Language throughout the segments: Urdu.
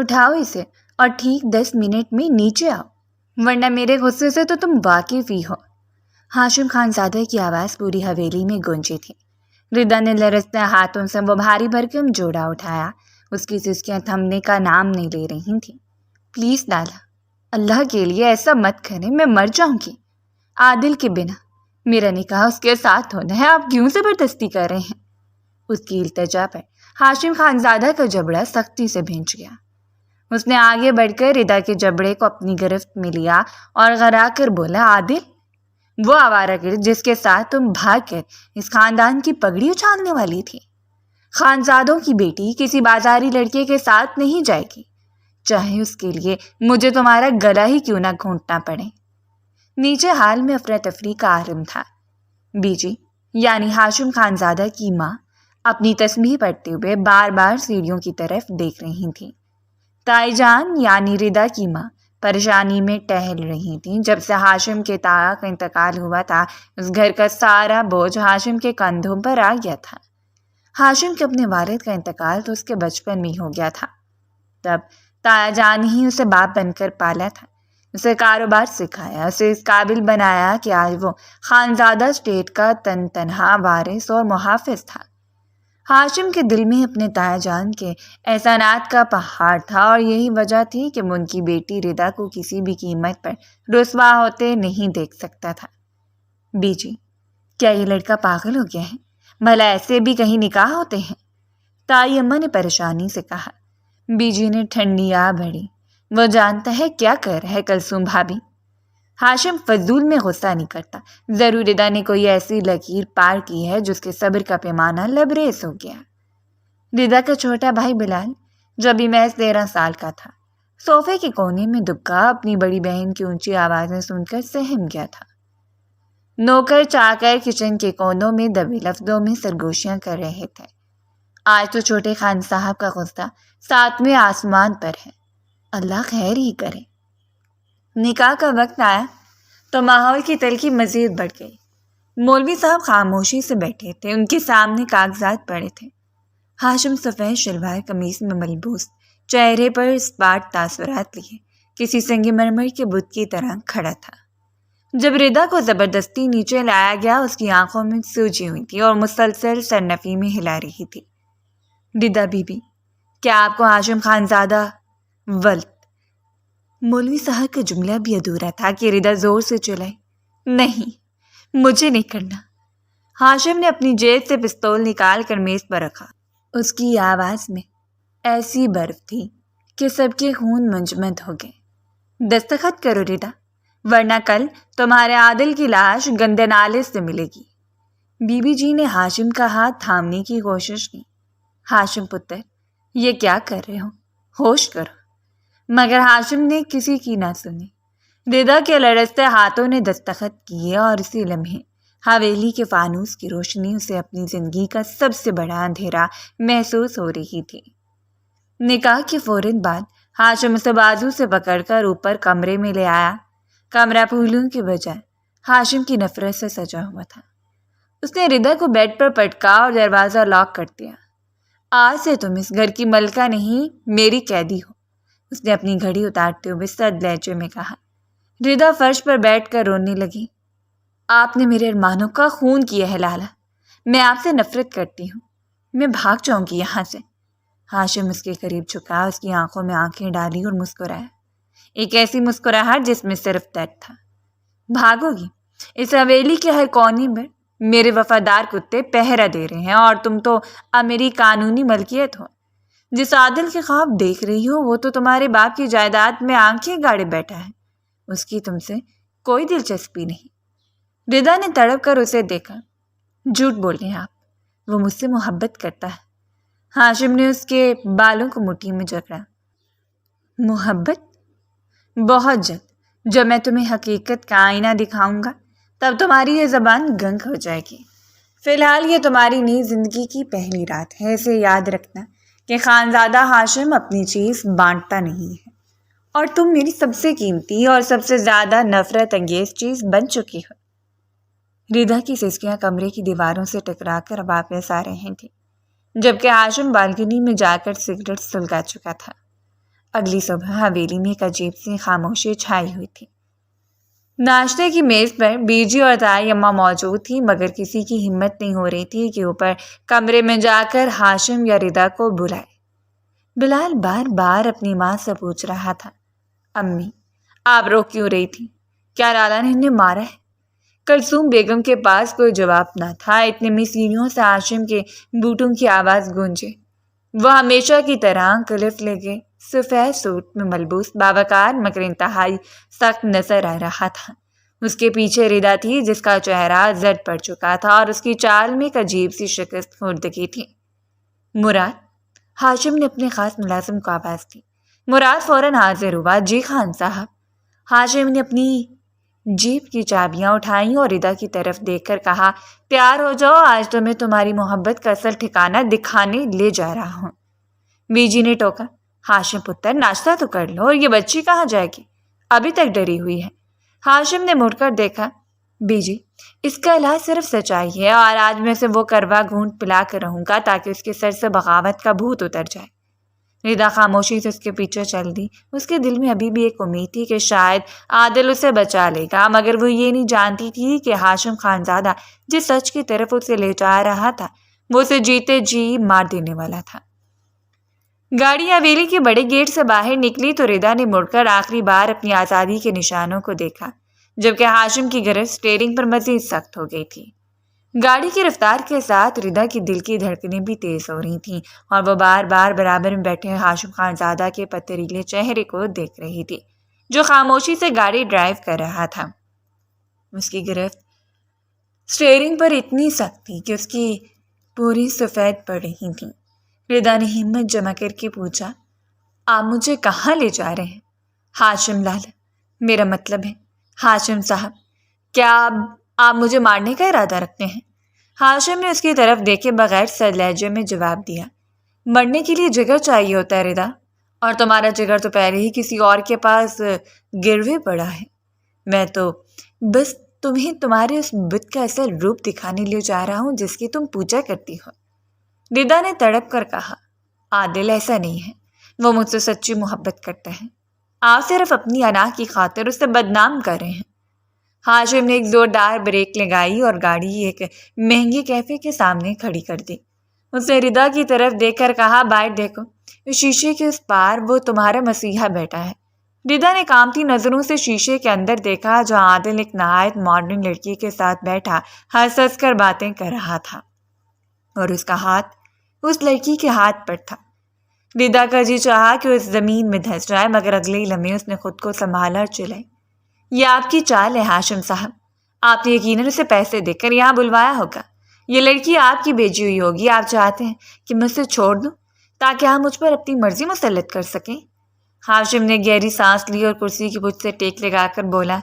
اٹھاؤ اسے اور ٹھیک 10 منٹ میں نیچے آؤ، ورنہ میرے غصے سے تو تم واقف ہی ہو۔ ہاشم خان زادہ کی آواز پوری حویلی میں گونجی تھی۔ ردا نے لرزتے ہاتھوں سے وہ بھاری بھرکم جوڑا اٹھایا۔ اس کی سسکیاں تھمنے کا نام نہیں لے رہی تھیں۔ پلیز لالا، اللہ کے لیے ایسا مت کریں، میں مر جاؤں گی۔ عادل کے بنا میرا نکاح اس کے ساتھ ہونا ہے، آپ کیوں زبردستی کر رہے ہیں؟ اس کی التجا پر ہاشم خان زادہ کا جبڑا سختی سے بھینچ گیا۔ اس نے آگے بڑھ کر ردا کے جبڑے کو اپنی گرفت میں لیا اور غرا کر بولا، عادل، وہ آوارہ گرد جس کے ساتھ تم بھاگ کر اس خاندان کی پگڑی اچھالنے والی تھی، خانزادوں کی بیٹی کسی بازاری لڑکے کے ساتھ نہیں جائے گی، چاہے اس کے لیے مجھے تمہارا گلا ہی کیوں نہ گھونٹنا پڑے۔ نیچے حال میں افراتفری کا عالم تھا۔ بی جی یعنی ہاشم خان زادہ کی ماں اپنی تسبیح پڑھتے ہوئے بار بار سیڑھیوں کی طرف دیکھ رہی تھیں۔ تائی جان یعنی ردا کی ماں پریشانی میں ٹہل رہی تھیں۔ جب سے ہاشم کے تایا کا انتقال ہوا تھا، اس گھر کا سارا بوجھ ہاشم کے کندھوں پر آ گیا تھا۔ ہاشم کے اپنے والد کا انتقال تو اس کے بچپن میں ہی ہو گیا تھا۔ تب تایا جان ہی اسے باپ بن کر پالا تھا، اسے کاروبار سکھایا، اسے اس قابل بنایا کہ آج وہ خانزادہ اسٹیٹ کا تنہا وارث اور محافظ تھا۔ ہاشم کے دل میں اپنے تایا جان کے احسانات کا پہاڑ تھا، اور یہی وجہ تھی کہ وہ ان کی بیٹی ردا کو کسی بھی قیمت پر رسوا ہوتے نہیں دیکھ سکتا تھا۔ بی جی کیا یہ لڑکا پاگل ہو گیا ہے؟ بھلا ایسے بھی کہیں نکاح ہوتے ہیں؟ تائی اماں نے پریشانی سے کہا۔ بی جی نے ٹھنڈی آ بھری، وہ جانتا ہے کیا کر رہا ہے کلثوم بھابھی۔ ہاشم فضول میں غصہ نہیں کرتا، ضرور ردا نے کوئی ایسی لکیر پار کی ہے جس کے صبر کا پیمانہ لبریز ہو گیا۔ ردا کا چھوٹا بھائی بلال جو ابھی محض 13 سال کا تھا، صوفے کے کونے میں دبکا اپنی بڑی بہن کی اونچی آوازیں سن کر سہم گیا تھا۔ نوکر چاکر کچن کے کونوں میں دبے لفظوں میں سرگوشیاں کر رہے تھے۔ آج تو چھوٹے خان صاحب کا غصہ 7ویں آسمان پر ہے، اللہ خیر ہی کرے۔ نکاح کا وقت آیا تو ماحول کی تلخی مزید بڑھ گئی۔ مولوی صاحب خاموشی سے بیٹھے تھے، ان کے سامنے کاغذات پڑے تھے۔ ہاشم سفید شلوار قمیص میں ملبوس، چہرے پر اسپاٹ تاثرات لیے کسی سنگ مرمر کے بت کی طرح کھڑا تھا۔ جب ردا کو زبردستی نیچے لایا گیا، اس کی آنکھوں میں سوجی ہوئی تھی اور مسلسل سرنفی میں ہلا رہی تھی۔ ردا بی بی کیا آپ کو ہاشم خان زادہ ولد؟ مولوی صاحب کا جملہ بھی ادھورا تھا کہ ردا زور سے چلائی، نہیں مجھے نہیں کرنا۔ ہاشم نے اپنی جیب سے پستول نکال کر میز پر رکھا۔ اس کی آواز میں ایسی برف تھی کہ سب کے خون منجمد ہو گئے۔ دستخط کرو ردا، ورنہ کل تمہارے عادل کی لاش گندے نالے سے ملے گی۔ بی بی جی نے ہاشم کا ہاتھ تھامنے کی کوشش کی۔ ہاشم پتر یہ کیا کر رہے ہو، ہوش کرو۔ مگر ہاشم نے کسی کی نہ سنی۔ ردا کے لرزتے ہاتھوں نے دستخط کیے اور اسی لمحے حویلی کے فانوس کی روشنی اسے اپنی زندگی کا سب سے بڑا اندھیرا محسوس ہو رہی تھی۔ نکاح کے فوراً بعد ہاشم اسے بازو سے پکڑ کر اوپر کمرے میں لے آیا۔ کمرہ پھولوں کی بجائے ہاشم کی نفرت سے سجا ہوا تھا۔ اس نے ردا کو بیڈ پر پٹکا اور دروازہ لاک کر دیا۔ آج سے تم اس گھر کی ملکہ نہیں، میری قیدی ہو، اس نے اپنی گھڑی اتارتے ہوئے سرد لہجے میں کہا۔ ردا فرش پر بیٹھ کر رونے لگی۔ آپ نے میرے ارمانوں کا خون کیا ہے لالا، میں آپ سے نفرت کرتی ہوں، میں بھاگ جاؤں گی یہاں سے۔ ہاشم اس کے قریب جھکا، اس کی آنکھوں میں آنکھیں ڈالی اور مسکرایا، ایک ایسی مسکراہٹ جس میں صرف درد تھا۔ بھاگو گی؟ اس حویلی کے ہر کونے پر میرے وفادار کتے پہرا دے رہے ہیں، اور تم تو اب میری قانونی ملکیت ہو۔ جس عادل کے خواب دیکھ رہی ہو وہ تو تمہارے باپ کی جائیداد میں آنکھیں گاڑے بیٹھا ہے، اس کی تم سے کوئی دلچسپی نہیں۔ ردا نے تڑپ کر اسے دیکھا۔ جھوٹ بول رہے ہیں آپ، وہ مجھ سے محبت کرتا ہے۔ ہاشم نے اس کے بالوں کو مٹھی میں جکڑا۔ محبت؟ بہت جلد جب میں تمہیں حقیقت کا آئینہ دکھاؤں گا تب تمہاری یہ زبان گنگ ہو جائے گی۔ فی الحال یہ تمہاری نئی زندگی کی پہلی رات ہے، اسے یاد رکھنا کہ خانزادہ ہاشم اپنی چیز بانٹتا نہیں ہے، اور تم میری سب سے قیمتی اور سب سے زیادہ نفرت انگیز چیز بن چکی ہو۔ ردا کی سسکیاں کمرے کی دیواروں سے ٹکرا کر واپس آ رہی تھیں، جبکہ ہاشم بالکنی میں جا کر سگریٹ سلگا چکا تھا۔ اگلی صبح حویلی میں ایک عجیب سی خاموشی چھائی ہوئی تھی۔ ناشتے کی میز پر بیجی اور دائی اماں موجود تھی، مگر کسی کی ہمت نہیں ہو رہی تھی کہ اوپر کمرے میں جا کر ہاشم یا ردا کو بلائے۔ بلال بار بار اپنی ماں سے پوچھ رہا تھا، امی آپ رو کیوں رہی تھی؟ کیا لالا نے انہیں مارا ہے؟ کلثوم بیگم کے پاس کوئی جواب نہ تھا۔ اتنے میں سیڑھیوں سے ہاشم کے بوٹوں کی آواز گونجے۔ وہ ہمیشہ کی طرح کلف لے گئے، سفید سوٹ میں ملبوس، باوقار مگر انتہائی سخت نظر آ رہا تھا۔ اس کے پیچھے ردا تھی جس کا چہرہ زرد پڑ چکا تھا اور اس کی چال میں ایک عجیب سی شکست خوردگی تھی۔ مراد؟ ہاشم نے اپنے خاص ملازم کو آواز دی۔ مراد فوراً حاضر ہوا۔ جی خان صاحب۔ ہاشم نے اپنی جیپ کی چابیاں اٹھائیں اور ردا کی طرف دیکھ کر کہا، تیار ہو جاؤ، آج تو میں تمہاری محبت کا اصل ٹھکانہ دکھانے لے جا رہا ہوں۔ بیجی نے ٹوکا، ہاشم پتر ناشتہ تو کر لو، اور یہ بچی کہاں جائے گی؟ ابھی تک ڈری ہوئی ہے۔ ہاشم نے مڑ کر دیکھا، بیجی اس کا علاج صرف سچائی ہے، اور آج میں سے وہ کروا گھونٹ پلا کر رہوں گا تاکہ اس کے سر سے بغاوت کا بھوت اتر جائے۔ ردا خاموشی سے اس کے پیچھے چل دی۔ اس کے دل میں ابھی بھی ایک امید تھی کہ شاید عادل اسے بچا لے گا، مگر وہ یہ نہیں جانتی تھی کہ ہاشم خانزادہ جس سچ کی طرف اسے لے جا رہا تھا وہ اسے جیتے جی مار دینے والا تھا۔ گاڑی حویلی کے بڑے گیٹ سے باہر نکلی تو ردا نے مڑ کر آخری بار اپنی آزادی کے نشانوں کو دیکھا، جبکہ ہاشم کی گرفت اسٹیئرنگ پر مزید سخت ہو گئی تھی۔ گاڑی کی رفتار کے ساتھ ردا کی دل کی دھڑکنیں بھی تیز ہو رہی تھیں، اور وہ بار بار برابر میں بیٹھے ہاشم خانزادہ کے پتریلے چہرے کو دیکھ رہی تھی جو خاموشی سے گاڑی ڈرائیو کر رہا تھا۔ اس کی گرفت اسٹیئرنگ پر اتنی سخت تھی کہ اس کی پوری سفید پڑ رہی تھی۔ ردا نے ہمت جمع کر کے پوچھا، آپ مجھے کہاں لے جا رہے ہیں؟ ہاشم لالا، میرا مطلب ہے ہاشم صاحب، کیا آپ مجھے مارنے کا ارادہ رکھتے ہیں؟ ہاشم نے اس کی طرف دیکھے بغیر سر لہجے میں جواب دیا، مرنے کے لیے جگر چاہیے ہوتا ہے ردا، اور تمہارا جگر تو پہلے ہی کسی اور کے پاس گروے پڑا ہے۔ میں تو بس تمہیں تمہارے اس بت کا اصل روپ دکھانے لے جا رہا ہوں جس کی تم پوجا کرتی ہو۔ ردا نے تڑپ کر کہا، عادل ایسا نہیں ہے، وہ مجھ سے سچی محبت کرتا ہے، آپ صرف اپنی انا کی خاطر اسے بدنام کر رہے ہیں۔ ہاشم نے ایک زوردار بریک لگائی اور گاڑی ایک مہنگے کیفے کے سامنے کھڑی کر دی۔ اس نے ردا کی طرف دیکھ کر کہا، باہر دیکھو، شیشے کے اس پار وہ تمہارا مسیحا بیٹا ہے۔ ردا نے کانپتی نظروں سے شیشے کے اندر دیکھا جہاں عادل ایک نہایت ماڈرن لڑکی کے ساتھ بیٹھا ہنس ہنس کر باتیں کر رہا تھا، اور اس کا ہاتھ اس لڑکی کے ہاتھ پر تھا۔ ردا کا جی چاہا کہ اس زمین میں دھنس جائے، مگر اگلے ہی لمحے اس نے خود کو سنبھالا اور چلائی۔ یہ آپ کی چال ہے ہاشم صاحب، آپ نے یقیناً اسے پیسے دے کر یہاں بلوایا ہوگا۔ یہ لڑکی آپ کی بھیجی ہوئی ہوگی، آپ چاہتے ہیں کہ میں اسے چھوڑ دوں تاکہ آپ مجھ پر اپنی مرضی مسلط کر سکیں۔ ہاشم نے گہری سانس لی اور کرسی کی پشت سے ٹیک لگا کر بولا،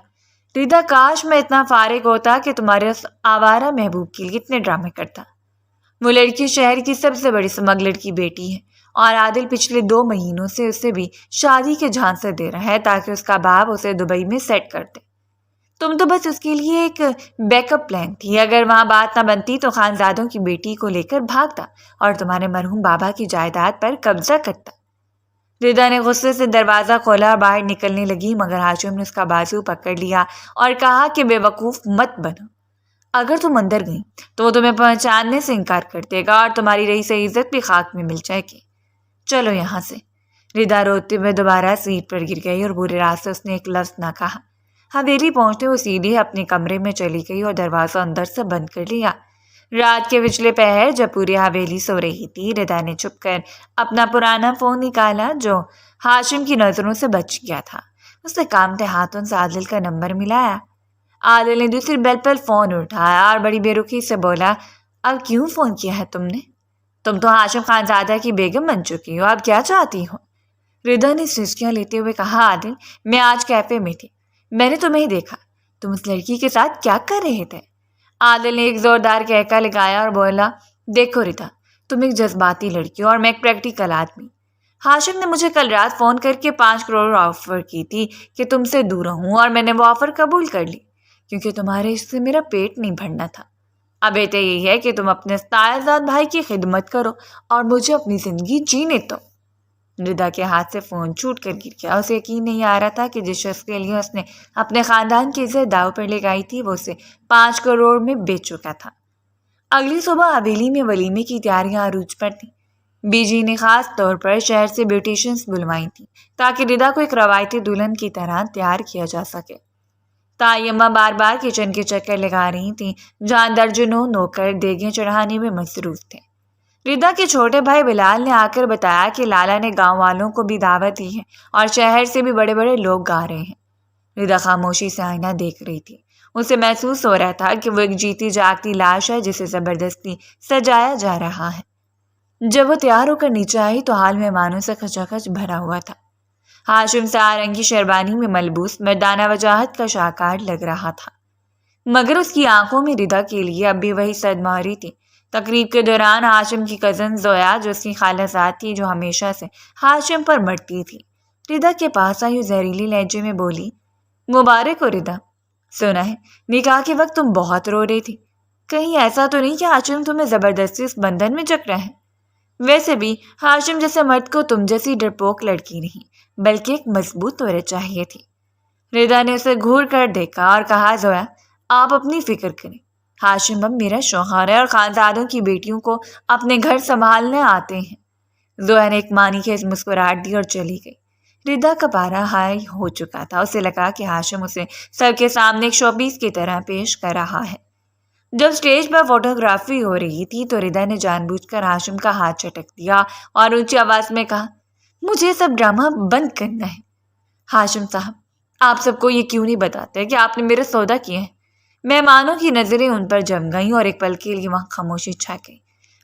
ردا کاش میں اتنا فارغ ہوتا کہ تمہارے اس آوارہ محبوب کے لیے اتنے ڈرامے کرتا۔ وہ لڑکی شہر کی سب سے بڑی سمگلر کی بیٹی ہے، اور عادل پچھلے 2 مہینوں سے اسے بھی شادی کے جھانسے دے رہا ہے تاکہ اس کا باپ اسے دبئی میں سیٹ کر دے۔ تم تو بس اس کے لیے ایک بیک اپ پلان تھی، اگر وہاں بات نہ بنتی تو خانزادوں کی بیٹی کو لے کر بھاگتا اور تمہارے مرحوم بابا کی جائیداد پر قبضہ کرتا۔ ردا نے غصے سے دروازہ کھولا اور باہر نکلنے لگی، مگر ہاشم نے اس کا بازو پکڑ لیا اور کہا کہ بے وقوف مت بنو، اگر تم اندر گئی تو وہ تمہیں پہچاننے سے انکار کر دے گا اور تمہاری رئیس عزت بھی خاک میں مل جائے گی۔ چلو یہاں سے۔ ردا روتے ہوئے دوبارہ سیٹ پر گر گئی اور بورے راز سے اس نے ایک لفظ نہ کہا۔ حویلی پہنچتے وہ سیدھے اپنے کمرے میں چلی گئی اور دروازہ اندر سے بند کر لیا۔ رات کے پچھلے پہر جب پوری حویلی سو رہی تھی، ردا نے چھپ کر اپنا پرانا فون نکالا جو ہاشم کی نظروں سے بچ گیا تھا۔ اس نے کانپتے ہاتھوں سے عادل کا نمبر ملایا۔ عادل نے دوسری بیل پر فون اٹھایا اور بڑی بے رخی سے بولا، اب کیوں فون کیا ہے تم نے؟ تم تو ہاشم خانزادہ کی بیگم بن چکی ہو، اب کیا چاہتی ہو؟ ردا نے سسکیاں لیتے ہوئے کہا، عادل میں آج کیفے میں تھی، میں نے تمہیں دیکھا، تم اس لڑکی کے ساتھ کیا کر رہے تھے؟ عادل نے ایک زوردار کہکا لگایا اور بولا، دیکھو ردا، تم ایک جذباتی لڑکی ہو اور میں ایک پریکٹیکل آدمی۔ ہاشم نے مجھے کل رات فون کر کے 5 کروڑ آفر کی تھی کہ تم سے دور رہوں، اور میں نے وہ آفر قبول کر لی کیونکہ تمہارے اس سے میرا پیٹ نہیں بھرنا تھا۔ اب بہتر یہی ہے کہ تم اپنے ستائش زاد بھائی کی خدمت کرو اور مجھے اپنی زندگی جینے دو۔ ردا کے ہاتھ سے فون چھوٹ کر گر گیا. اسے یقین نہیں آ رہا تھا کہ جس شخص کے لیے اس نے اپنے خاندان کی عزت داؤ پر لگائی تھی وہ اسے 5 کروڑ میں بیچ چکا تھا. اگلی صبح حویلی میں ولیمے کی تیاریاں عروج پر تھیں. بی جی نے خاص طور پر شہر سے بیوٹیشنز بلوائی تھیں تاکہ ردا کو ایک روایتی دلہن کی طرح تیار کیا جا سکے. تائیمہ بار بار کچن کے چکر لگا رہی تھیں جہاں درجنوں نوکر دیگیں چڑھانے میں مصروف تھے. ردا کے چھوٹے بھائی بلال نے آ کر بتایا کہ لالا نے گاؤں والوں کو بھی دعوت دی ہے اور شہر سے بھی بڑے بڑے لوگ آ رہے ہیں. ردا خاموشی سے آئینہ دیکھ رہی تھی. اسے محسوس ہو رہا تھا کہ وہ ایک جیتی جاگتی لاش ہے جسے زبردستی سجایا جا رہا ہے. جب وہ تیار ہو کر نیچے آئی تو حال مہمانوں سے کھچا کھچ بھرا ہوا تھا. ہاشم سارنگی شیروانی میں ملبوس مردانہ وجاہت کا شاہکار لگ رہا تھا مگر اس کی آنکھوں میں ردا کے لیے اب بھی وہی صدمہ ہو رہی تھی. تقریب کے دوران ہاشم کی کزن زویا جو اس کی خالہ زاد تھی جو ہمیشہ سے ہاشم پر مرتی تھی ردا کے پاس آئی اور زہریلی لہجے میں بولی, مبارک ہو ردا. سنا ہے نکاح کے وقت تم بہت رو رہی تھی. کہیں ایسا تو نہیں کہ ہاشم تمہیں زبردستی اس بندھن میں جکڑا ہے؟ ویسے بھی ہاشم جیسے مرد کو تم جیسی ڈرپوک لڑکی نہیں بلکہ ایک مضبوط عورت چاہیے تھی. ردا نے اسے گھور کر دیکھا اور کہا, زویا آپ اپنی فکر کریں. ہاشم اب میرا شوہر ہے اور خانزادوں کی بیٹیوں کو اپنے گھر سنبھالنے آتے ہیں. زویا نے ایک معنی خیز مسکراہٹ دی اور چلی گئی. ردا کا پارا ہائی ہو چکا تھا. اسے لگا کہ ہاشم اسے سب کے سامنے ایک شو پیس کی طرح پیش کر رہا ہے. جب اسٹیج پر فوٹوگرافی ہو رہی تھی تو ردا نے جان بوجھ کر ہاشم کا ہاتھ چٹک دیا اور اونچی آواز میں کہا, مجھے سب ڈرامہ بند کرنا ہے. ہاشم صاحب آپ سب کو یہ کیوں نہیں بتاتے کہ آپ نے میرے سودا کیے ہیں؟ مہمانوں کی نظریں ان پر جم گئیں اور ایک پل کے لیے وہاں خاموشی چھا گئی.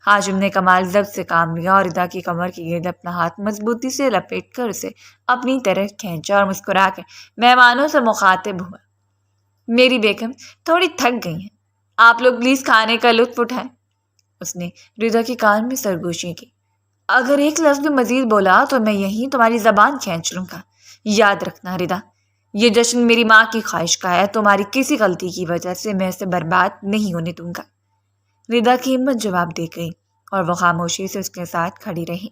ہاشم نے کمال ضبط سے کام لیا اور ردا کی کمر کے گرد اپنا ہاتھ مضبوطی سے لپیٹ کر اسے اپنی طرف کھینچا اور مسکرا کر مہمانوں سے مخاطب ہوا, میری بیگم تھوڑی تھک گئی ہیں, آپ لوگ پلیز کھانے کا لطف اٹھائیں. اس نے ردا کے کان میں سرگوشی کی, اگر ایک لفظ بھی مزید بولا تو میں یہیں تمہاری زبان کھینچ لوں گا. یاد رکھنا ردا, یہ جشن میری ماں کی خواہش کا ہے. تمہاری کسی غلطی کی وجہ سے میں اسے برباد نہیں ہونے دوں گا. ردا کی ہمت جواب دے گئی اور وہ خاموشی سے اس کے ساتھ کھڑی رہی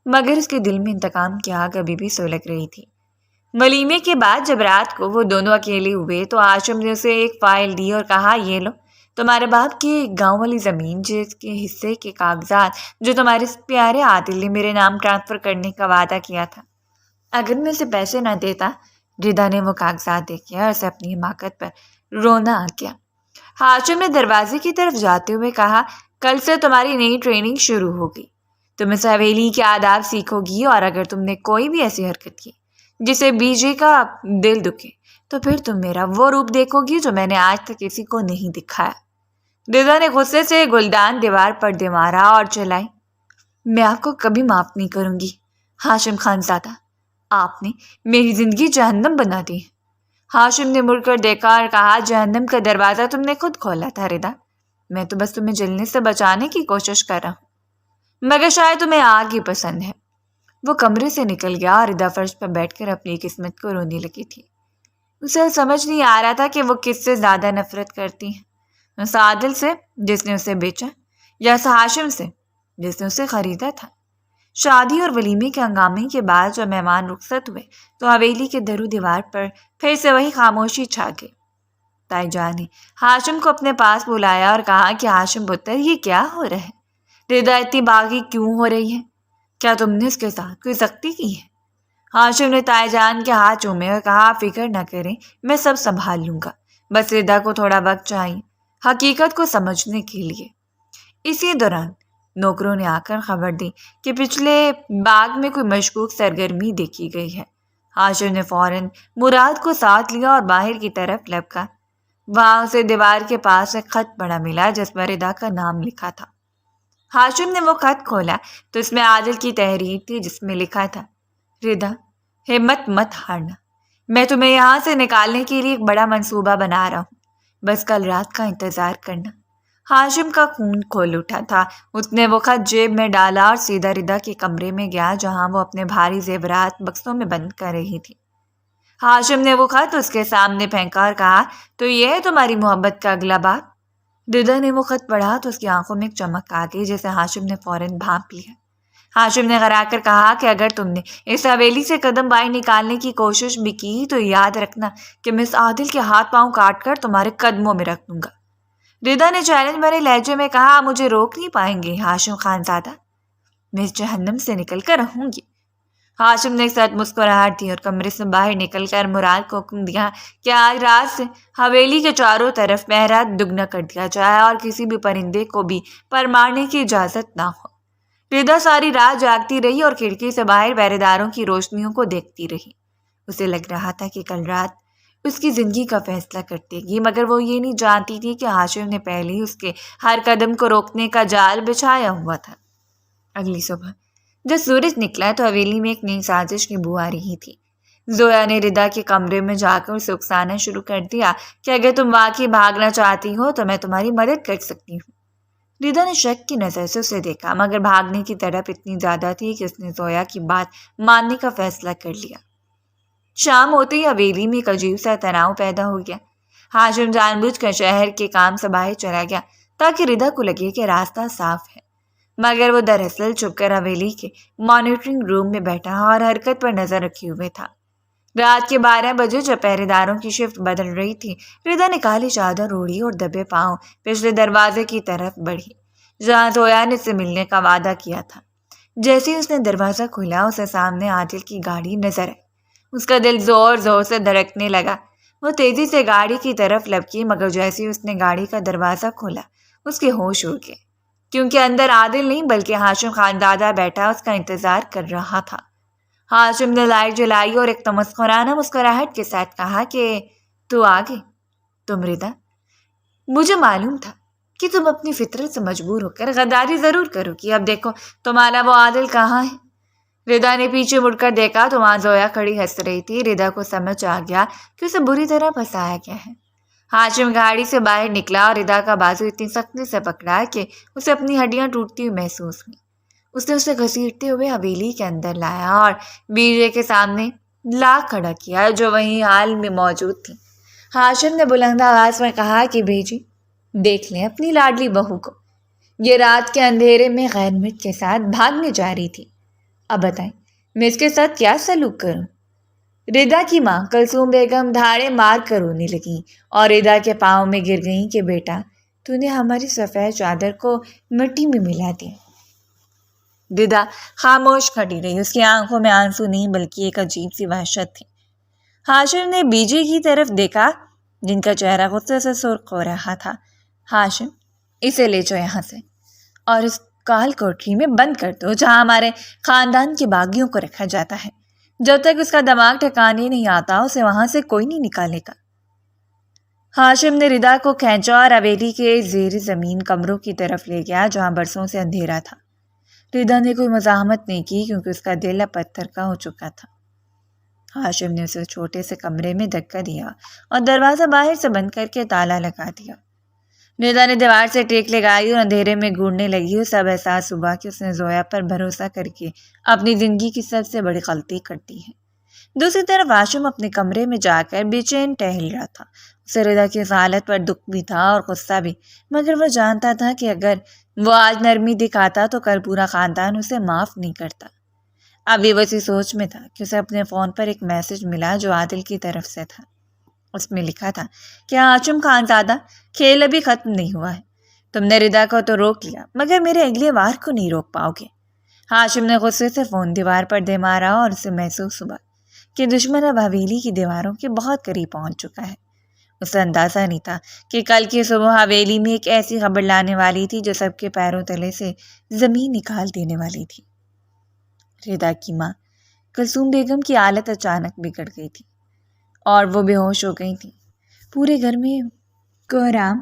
مگر اس کے دل میں انتقام کی آگ ابھی بھی سلگ رہی تھی. ولیمے کے بعد جب رات کو وہ دونوں اکیلے ہوئے تو ہاشم نے اسے ایک فائل دی اور کہا, یہ لو تمہارے باپ کی گاؤں والی زمین جس کے حصے کے کاغذات جو تمہارے پیارے عادل نے میرے نام ٹرانسفر کرنے کا وعدہ کیا تھا. اگر میں اسے پیسے نہ دیتا. ردا نے وہ کاغذات دیکھے اور اسے اپنی حماقت پر رونا آ گیا. ہاشم نے دروازے کی طرف جاتے ہوئے کہا, کل سے تمہاری نئی ٹریننگ شروع ہوگی. تم اس حویلی کے آداب سیکھو گی اور اگر تم نے کوئی بھی ایسی حرکت کی جسے بی جے کا دل دکھے تو پھر تم میرا وہ روپ دیکھو گی جو میں نے آج تک کسی کو نہیں دکھایا. ردا نے غصے سے گلدان دیوار پر دے مارا اور چلائی, میں آپ کو کبھی معاف نہیں کروں گی. ہاشم خان زادہ, آپ نے میری زندگی جہنم بنا دی. ہاشم نے مڑ کر دیکھا اور کہا, جہنم کا دروازہ تم نے خود کھولا تھا ردا. میں تو بس تمہیں جلنے سے بچانے کی کوشش کر رہا ہوں مگر شاید تمہیں آگ ہی پسند ہے. وہ کمرے سے نکل گیا اور ردا فرش پر بیٹھ کر اپنی قسمت کو رونے لگی تھی. اسے سمجھ نہیں آ رہا تھا کہ وہ کس سے زیادہ نفرت کرتی ہیں, اس عادل سے جس نے اسے بیچا یا اس ہاشم سے جس نے اسے خریدا تھا. شادی اور ولیمے کے ہنگامے کے بعد جب مہمان رخصت ہوئے تو حویلی کے در و دیوار پر پھر سے وہی خاموشی چھا گئی. تائی جان نے ہاشم کو اپنے پاس بلایا اور کہا کہ ہاشم پتر یہ کیا ہو رہا ہے؟ ردا اتنی باغی کیوں ہو رہی ہے؟ کیا تم نے اس کے ساتھ کوئی سختی کی ہے؟ ہاشم نے تائی جان کے ہاتھ چومے اور کہا, فکر نہ کریں, میں سب سنبھال لوں گا. بس ردا کو تھوڑا وقت چاہیے حقیقت کو سمجھنے کے لیے. اسی دوران نوکروں نے آ کر خبر دی کہ پچھلے باغ میں کوئی مشکوک سرگرمی دیکھی گئی ہے. ہاشم نے فوراً مراد کو ساتھ لیا اور باہر کی طرف لپکا. وہاں اسے دیوار کے پاس ایک خط پڑا ملا جس پر ردا کا نام لکھا تھا. ہاشم نے وہ خط کھولا تو اس میں عادل کی تحریر تھی جس میں لکھا تھا, ردا ہمت مت ہارنا, میں تمہیں یہاں سے نکالنے کے لیے ایک بڑا منصوبہ بنا رہا ہوں, بس کل رات کا انتظار کرنا. ہاشم کا خون کھول اٹھا تھا. اس نے وہ خط جیب میں ڈالا اور سیدھا ردا کے کمرے میں گیا جہاں وہ اپنے بھاری زیورات بکسوں میں بند کر رہی تھی. ہاشم نے وہ خط اس کے سامنے پھینکا اور کہا, تو یہ ہے تمہاری محبت کا اگلا بات؟ ردا نے وہ خط پڑھا تو اس کی آنکھوں میں ایک چمک آ گئی جسے ہاشم نے فوراً بھانپ لیا. ہاشم نے غرا کر کہا کہ اگر تم نے اس حویلی سے قدم باہر نکالنے کی کوشش بھی کی تو یاد رکھنا کہ مس عادل کے ہاتھ پاؤں کاٹ کر تمہارے قدموں میں رکھ دوں گا۔ ردا نے چیلنج بھرے لہجے میں کہا، مجھے روک نہیں پائیں گے ہاشم خان زادہ، میں اس جہنم سے نکل کر رہوں گی۔ ہاشم نے سخت مسکراہٹ دی اور کمرے سے باہر نکل کر مراد کو حکم دیا کہ آج رات سے حویلی کے چاروں طرف پہرا دگنا کر دیا جائے اور کسی بھی پرندے کو بھی پر مارنے کی اجازت نہ ہو۔ ردا ساری رات جاگتی رہی اور کھڑکی سے باہر پہرے داروں کی روشنیوں کو دیکھتی رہی۔ اسے لگ رہا تھا کہ کل رات اس کی زندگی کا فیصلہ کر دے گی، مگر وہ یہ نہیں جانتی تھی کہ ہاشم نے پہلے ہی اس کے ہر قدم کو روکنے کا جال بچھایا ہوا تھا۔ اگلی صبح جب سورج نکلا تو حویلی میں ایک نئی سازش کی بو آ رہی تھی۔ زویا نے ردا کے کمرے میں جا کر اسے اکسانا شروع کر دیا کہ اگر تم واقعی بھاگنا چاہتی ہو تو میں تمہاری مدد کر سکتی ہوں۔ ردا نے شک کی نظر سے اسے دیکھا، مگر بھاگنے کی طرف اتنی زیادہ تھی کہ اس نے زویا کی بات ماننے کا فیصلہ کر لیا۔ شام ہوتے ہی حویلی میں ایک عجیب سا تناؤ پیدا ہو گیا۔ ہاشم جان بوجھ کر شہر کے کام سے باہر چلا گیا تاکہ ردا کو لگے کہ راستہ صاف ہے، مگر وہ دراصل چھپ کر حویلی کے مانیٹرنگ روم میں بیٹھا اور حرکت پر نظر رکھے ہوئے تھا۔ رات کے 12 بجے جب پہرے داروں کی شفٹ بدل رہی تھی، ردا نے کالی چادر اوڑھی اور دبے پاؤں پچھلے دروازے کی طرف بڑھی جہاں زویا نے سے ملنے کا وعدہ کیا تھا۔ جیسے ہی اس نے دروازہ کھولا اسے سامنے عادل کی گاڑی نظر آئی۔ اس کا دل زور زور سے دھڑکنے لگا۔ وہ تیزی سے گاڑی کی طرف لپکی، مگر جیسے ہی اس نے گاڑی کا دروازہ کھولا اس کے ہوش اڑ گئے، کیونکہ اندر عادل نہیں بلکہ ہاشم خانزادہ بیٹھا اس کا انتظار کر رہا تھا۔ ہاشم نے لائٹ جلائی اور ایک تمسخرانہ مسکراہٹ کے ساتھ کہا کہ تو آ گئی تم ردا، مجھے معلوم تھا کہ تم اپنی فطرت سے مجبور ہو کر غداری ضرور کرو گی۔ اب دیکھو تمہارا وہ عادل کہاں ہے۔ ردا نے پیچھے مڑ کر دیکھا تو وہاں زویا کھڑی ہنس رہی تھی۔ ردا کو سمجھ آ گیا کہ اسے بری طرح پھنسایا گیا ہے۔ ہاشم گاڑی سے باہر نکلا اور ردا کا بازو اتنی سختی سے پکڑا کہ اسے اپنی ہڈیاں ٹوٹتی ہوئی محسوس ہوئی۔ اس نے اسے گھسیٹتے ہوئے حویلی کے اندر لایا اور بیجے کے سامنے لا کھڑا کیا جو وہیں حال میں موجود تھی۔ ہاشم نے بلند آواز میں کہا کہ بیجی دیکھ لیں اپنی لاڈلی بہو کو، یہ رات کے اندھیرے میں غیر مرد کے ساتھ بھاگنے جا رہی تھی۔ اب بتائیں میں اس کے ساتھ کیا سلوک کروں۔ ردا کی ماں کلثوم بیگم دھاڑے مار کر رونے لگی اور ردا کے پاؤں میں گر گئیں کہ بیٹا تو نے ہماری سفید چادر کو مٹی میں ملا دیا۔ ردا خاموش کھڑی رہی، اس کی آنکھوں میں آنسو نہیں بلکہ ایک عجیب سی وحشت تھی۔ ہاشم نے بیجے کی طرف دیکھا جن کا چہرہ غصے سے سرخ ہو رہا تھا۔ ہاشم اسے لے جاؤ یہاں سے اور اس کال کوٹری میں بند کر دو جہاں ہمارے خاندان کے باغیوں کو رکھا جاتا ہے۔ جب تک اس کا دماغ ٹھکانے نہیں آتا اسے وہاں سے کوئی نہیں نکالے گا۔ ہاشم نے ردا کو کھینچا اور حویلی کے زیر زمین کمروں کی طرف لے گیا جہاں برسوں سے اندھیرا تھا۔ ردا نے کوئی مزاحمت نہیں کی کیونکہ اس کا دل اب پتھر کا ہو چکا تھا۔ ہاشم نے اسے چھوٹے سے کمرے میں دھکا دیا اور دروازہ باہر سے بند کر کے تالا لگا دیا۔ ردا نے دیوار سے ٹیک لگائی اور اندھیرے میں گھورنے لگی۔ اسے اب احساس ہوا کہ اس نے زویا پر بھروسہ کر کے اپنی زندگی کی سب سے بڑی غلطی کر دی ہے۔ دوسری طرف ہاشم اپنے کمرے میں جا کر بے چین ٹہل رہا تھا۔ اسے ردا کی اس حالت پر دکھ بھی تھا اور غصہ بھی، مگر وہ جانتا تھا کہ اگر وہ آج نرمی دکھاتا تو کل پورا خاندان اسے معاف نہیں کرتا۔ ابھی وہ اسی سوچ میں تھا کہ اسے اپنے فون پر ایک میسج ملا جو عادل کی طرف سے تھا۔ اس میں لکھا تھا کہ ہاشم خانزادہ کھیل ابھی ختم نہیں ہوا ہے، تم نے ردا کو تو روک لیا مگر میرے اگلے وار کو نہیں روک پاؤ گے۔ ہاشم نے غصے سے فون دیوار پر دے مارا اور اسے محسوس ہوا کہ دشمن اب حویلی کی دیواروں کے بہت قریب پہنچ چکا ہے۔ اسے اندازہ نہیں تھا کہ کل کی صبح حویلی میں ایک ایسی خبر لانے والی تھی جو سب کے پیروں تلے سے زمین نکال دینے والی تھی۔ ردا کی ماں کلثوم بیگم کی حالت اچانک بگڑ گئی تھی اور وہ بے ہوش ہو گئی تھی۔ پورے گھر میں کوہرام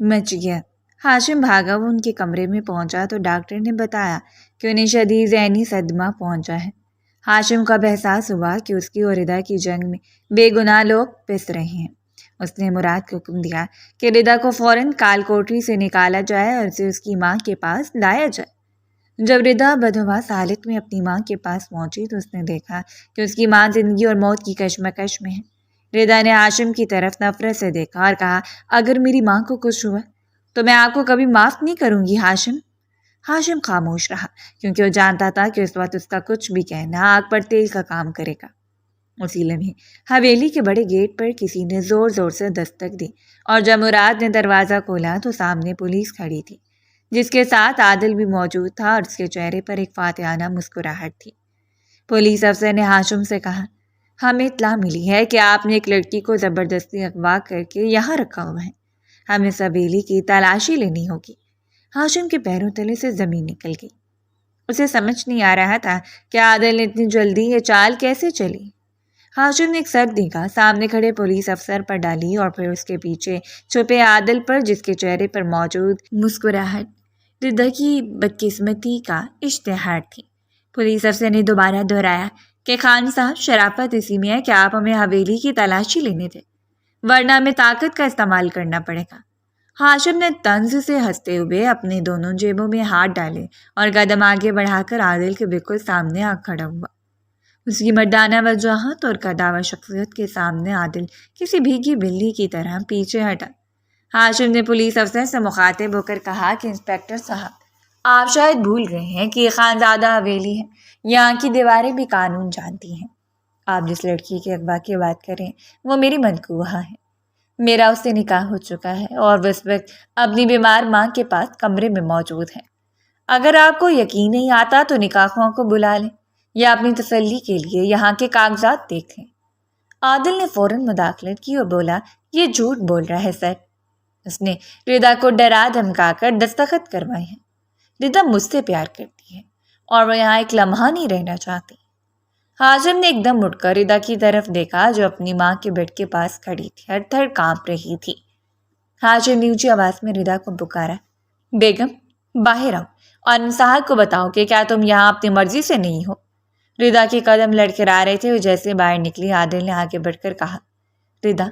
مچ گیا۔ ہاشم بھاگا، وہ ان کے کمرے میں پہنچا تو ڈاکٹر نے بتایا کہ انہیں شدید ذہنی صدمہ پہنچا ہے۔ ہاشم کو اب احساس ہوا کہ اس کی اور ردا کی جنگ میں بے گناہ لوگ پس رہے ہیں۔ اس نے مراد کو حکم دیا کہ ردا کو فوراً کال کوٹری سے نکالا جائے اور اسے اس کی ماں کے پاس لایا جائے۔ جب ردا بدحواس حالت میں اپنی ماں کے پاس پہنچی تو اس نے دیکھا کہ اس کی ماں زندگی اور موت کی کشمکش میں ہے۔ ردا نے ہاشم کی طرف نفرت سے دیکھا اور کہا، اگر میری ماں کو کچھ ہوا تو میں آپ کو کبھی معاف نہیں کروں گی ہاشم۔ ہاشم خاموش رہا کیونکہ وہ جانتا تھا کہ اس وقت اس کا کچھ بھی کہنا آگ پر تیل کا کام کرے گا۔ اسی لمحے حویلی کے بڑے گیٹ پر کسی نے زور زور سے دستک دی اور جب مراد نے دروازہ کھولا تو سامنے پولیس کھڑی تھی، جس کے ساتھ عادل بھی موجود تھا اور اس کے چہرے پر ایک فاتحانہ مسکراہٹ تھی۔ پولیس افسر نے ہاشم سے کہا، ہمیں اطلاع ملی ہے کہ آپ نے ایک لڑکی کو زبردستی اغوا کر کے یہاں رکھا ہوا ہے، ہمیں اس حویلی کی تلاشی لینی ہوگی۔ ہاشم کے پیروں تلے سے زمین نکل گئی۔ اسے سمجھ نہیں آ رہا تھا کہ عادل نے اتنی جلدی یہ چال کیسے چلی۔ ہاشم نے ایک سخت نگاہ سامنے کھڑے پولیس افسر پر ڈالی اور پھر اس کے پیچھے چھپے عادل پر، جس کے چہرے پر موجود مسکراہٹ ردا کی بدقسمتی کا اشتہار تھی۔ پولیس افسر نے دوبارہ دہرایا کہ خان صاحب، شرافت اسی میں ہے کہ آپ ہمیں حویلی کی تلاشی لینے دیں، ورنہ ہمیں طاقت کا استعمال کرنا پڑے گا۔ ہاشم نے طنز سے ہنستے ہوئے اپنے دونوں جیبوں میں ہاتھ ڈالے اور قدم آگے بڑھا کر عادل کے بالکل سامنے آ کھڑا ہوا۔ اس کی مردانہ وجاہت اور قداور شخصیت کے سامنے عادل کسی بھیگی بلی کی طرح پیچھے ہٹا۔ ہاشم نے پولیس افسر سے مخاطب ہو کر کہا کہ انسپکٹر صاحب، آپ شاید بھول گئے ہیں کہ یہ خانزادہ حویلی ہے، یہاں کی دیواریں بھی قانون جانتی ہیں۔ آپ جس لڑکی کے اغوا کی بات کریں وہ میری منکوہا ہے، میرا اس سے نکاح ہو چکا ہے اور وہ اس وقت اپنی بیمار ماں کے پاس کمرے میں موجود ہے۔ اگر آپ کو یقین نہیں آتا تو نکاح خواہاں کو بلا لیں یا اپنی تسلی کے لیے یہاں کے کاغذات دیکھ لیں۔ عادل نے فوراً مداخلت کی اور بولا، یہ جھوٹ بول رہا ہے سر، اس نے ردا کو ڈرا دھمکا کر دستخط کروائے ہیں۔ ردا مجھ سے پیار کرتی ہے اور وہ یہاں ایک لمحہ نہیں رہنا چاہتی۔ ہاشم نے ایک دم اٹھ کر ردا کی طرف دیکھا جو اپنی ماں کے بیڈ کے پاس کھڑی تھی، ہر تھر کانپ رہی تھی۔ ہاشم نے اونچی آواز میں ردا کو پکارا، بیگم باہر آؤ اور ان صاحب کو بتاؤ کہ کیا تم یہاں اپنی مرضی سے نہیں ہو۔ ردا کے قدم لڑکھڑا رہے تھے اور جیسے باہر نکلی عادل نے آگے بڑھ کر کہا، ردا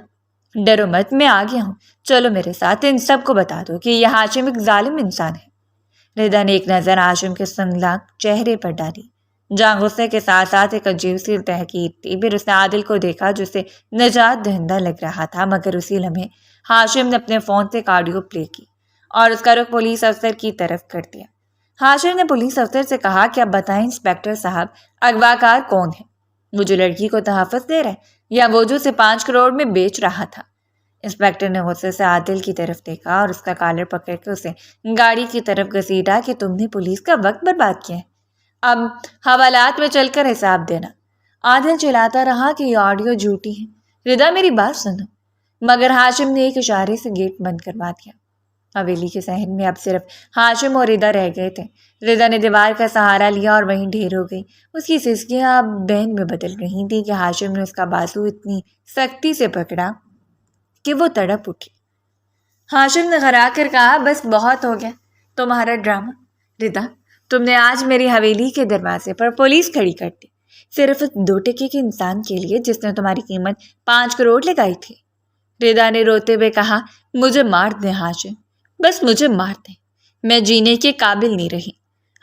ڈرو مت، میں آ گیا ہوں، چلو میرے ساتھ، ان سب کو بتا دو کہ یہ ہاشم ایک ظالم انسان ہے۔ ردا نے ایک نظر ہاشم کے سنگلاخ چہرے پر ڈالی جہاں غصے کے ساتھ ساتھ ایک عجیب سی تحقیر تھی۔ پھر اس نے عادل کو دیکھا جو اسے نجات دہندہ لگ رہا تھا، مگر اسی لمحے ہاشم نے اپنے فون سے ایک آڈیو پلے کی اور اس کا رخ پولیس افسر کی طرف کر دیا۔ ہاشم نے پولیس افسر سے کہا کہ اب بتائیں انسپکٹر صاحب، اغواکار کون ہے؟ وہ جو لڑکی کو تحفظ دے رہا ہے یا وہ جو اسے 5 کروڑ میں بیچ رہا تھا؟ انسپکٹر نے غصے سے عادل کی طرف دیکھا اور اس کا کالر پکڑ کے اسے گاڑی کی طرف گھسیٹا کہ تم نے پولیس کا وقت برباد کیا ہے، اب حوالات میں چل کر حساب دینا۔ عادل چلاتا رہا کہ یہ آڈیو جھوٹی ہے، ردا میری بات سنو، مگر ہاشم نے ایک اشارے سے گیٹ بند کروا دیا۔ حویلی کے صحن میں اب صرف ہاشم اور ردا رہ گئے تھے۔ ردا نے دیوار کا سہارا لیا اور وہیں ڈھیر ہو گئی۔ اس کی سسکیاں اب بین میں بدل رہی تھیں کہ ہاشم نے اس کا بازو اتنی سختی سے پکڑا کہ وہ تڑپ اٹھی۔ ہاشم نے غرا کر کہا، بس بہت ہو گیا تمہارا ڈرامہ۔ ردا تم نے آج میری حویلی کے دروازے پر پولیس کھڑی کر دی، صرف 2 ٹکے کے انسان کے لیے جس نے تمہاری قیمت 5 کروڑ لگائی تھی۔ ردا نے روتے ہوئے کہا، مجھے مار دیں ہاشم، بس مجھے مار دیں، میں جینے کے قابل نہیں رہی۔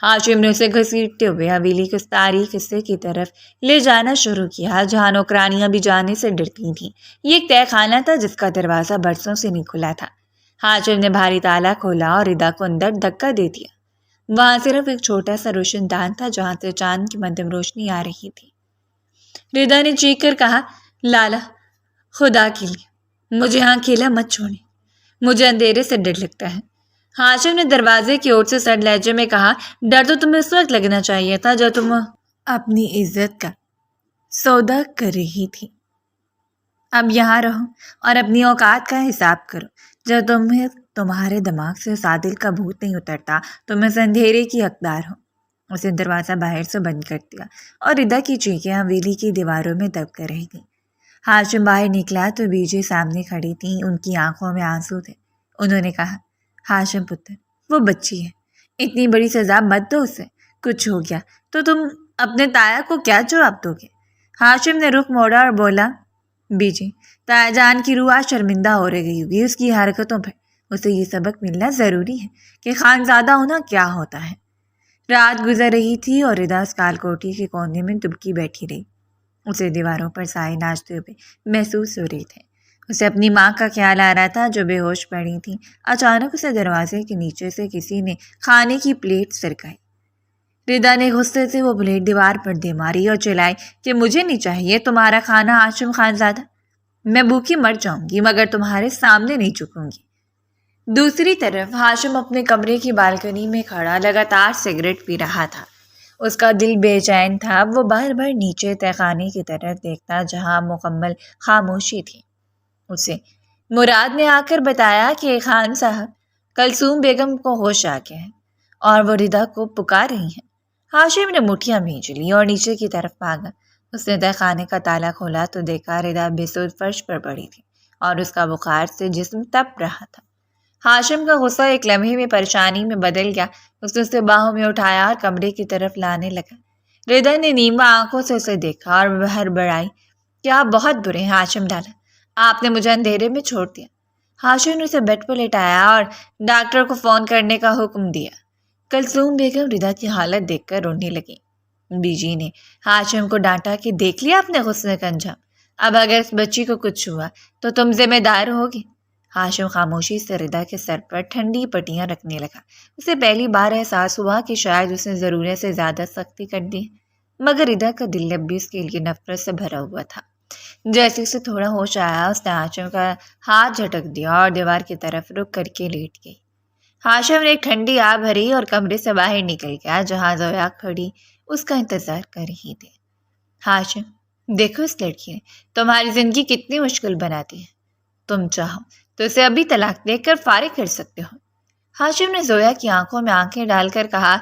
ہاشم نے اسے گھسیٹتے ہوئے حویلی کے اس تاریخ حصے کی طرف لے جانا شروع کیا جہاں نوکرانیاں بھی جانے سے ڈرتی تھیں۔ یہ ایک تہہ خانہ تھا جس کا دروازہ برسوں سے نہیں کھلا تھا۔ ہاشم نے بھاری تالا کھولا اور ردا کو اندر دھکا دے دیا۔ وہاں صرف ایک چھوٹا سا روشن دان تھا جہاں سے چاند کی مدھم روشنی آ رہی تھی۔ ردا نے چیخ کر کہا، لالا خدا کے لیے مجھے یہاں اکیلا مت چھوڑیں، مجھے اندھیرے سے ڈر لگتا ہے۔ ہاشم نے دروازے کی اور سے سرد لہجے میں کہا، ڈر تو تمہیں اس وقت لگنا چاہیے تھا جب تم اپنی عزت کا سودا کر رہی تھی۔ اب یہاں رہو اور اپنی اوقات کا حساب کرو۔ جب تمہیں تمہارے دماغ سے اس عادل کا بھوت نہیں اترتا تم اس اندھیرے کی حقدار ہو۔ اسے دروازہ باہر سے بند کر دیا اور ردا کی چیخیں حویلی کی دیواروں میں دب کر رہ گئیں۔ ہاشم باہر نکلا تو بیجی سامنے کھڑی تھیں، ان کی آنکھوں میں آنسو تھے۔ انہوں نے کہا، ہاشم پتر وہ بچی ہے، اتنی بڑی سزا مت دو اسے، کچھ ہو گیا تو تم اپنے تایا کو کیا جواب دو گے؟ ہاشم نے رخ موڑا اور بولا، بیجی تایا جان کی روح شرمندہ ہو رہی ہوگی اس کی حرکتوں پر، اسے یہ سبق ملنا ضروری ہے کہ خانزادہ ہونا کیا ہوتا ہے۔ رات گزر رہی تھی اور ردا اس کال کوٹھی کے کونے میں دبکی بیٹھی رہی۔ اسے دیواروں پر سائے ناچتے ہوئے محسوس ہو رہے تھے۔ اسے اپنی ماں کا خیال آ رہا تھا جو بے ہوش پڑی تھی۔ اچانک اسے دروازے کے نیچے سے کسی نے کھانے کی پلیٹ سرکائی۔ ردا نے غصے سے وہ پلیٹ دیوار پر دے ماری اور چلائی کہ مجھے نہیں چاہیے تمہارا کھانا ہاشم خان زادہ، میں بھوکی مر جاؤں گی مگر تمہارے سامنے نہیں جھکوں گی۔ دوسری طرف ہاشم اپنے کمرے کی بالکنی میں کھڑا لگاتار سگریٹ پی رہا تھا۔ اس کا دل بے چین تھا، وہ بار بار نیچے تہہ خانے کی طرف دیکھتا جہاں مکمل خاموشی تھی۔ اسے مراد نے آ کر بتایا کہ خان صاحب کلثوم بیگم کو ہوش آ گیا ہے اور وہ ردا کو پکار رہی ہیں۔ ہاشم نے مٹھیاں بھیج لی اور نیچے کی طرف بھاگا۔ اس نے تہہ خانے کا تالا کھولا تو دیکھا ردا بے سود فرش پر پڑی تھی اور اس کا بخار سے جسم تپ رہا تھا۔ ہاشم کا غصہ ایک لمحے میں پریشانی میں بدل گیا۔ اس نے اسے باہوں میں اٹھایا اور کمرے کی طرف لانے لگا۔ ردا نے نیما آنکھوں سے اسے دیکھا اور ہڑبڑائی کہ آپ بہت برے ہیں ہاشم لالا، آپ نے مجھے اندھیرے میں چھوڑ دیا۔ ہاشم نے اسے بیڈ پر لٹایا اور ڈاکٹر کو فون کرنے کا حکم دیا۔ کلثوم بیگم ردا کی حالت دیکھ کر رونے لگی۔ بی جی نے ہاشم کو ڈانٹا کہ دیکھ لیا اپنے غصے کا انجام، اب اگر اس بچی کو کچھ ہوا تو تم ذمہ دار ہوگی۔ ہاشم خاموشی سے ردا کے سر پر ٹھنڈی پٹیاں رکھنے لگا۔ اسے پہلی بار احساس ہوا کہ شاید اس نے ضرورت سے زیادہ سختی کر دی، مگر ردا کا دل اب بھی اس کے لیے نفرت سے بھرا ہوا تھا۔ جیسے اسے تھوڑا ہوش آیا اس نے ہاشم کا ہاتھ جھٹک دیا اور دیوار کی طرف رک کر کے لیٹ گئی۔ ہاشم نے ایک ٹھنڈی آہ بھری اور کمرے سے باہر نکل گیا جہاں زویا کھڑی اس کا انتظار کر رہی تھی۔ ہاشم دیکھو اس لڑکی نے تمہاری زندگی کتنی مشکل بناتی ہے، تم چاہو تو اسے ابھی طلاق دے کر فارغ کر سکتے ہو۔ ہاشم نے زویا کی آنکھوں میں آنکھیں ڈال کر کہا،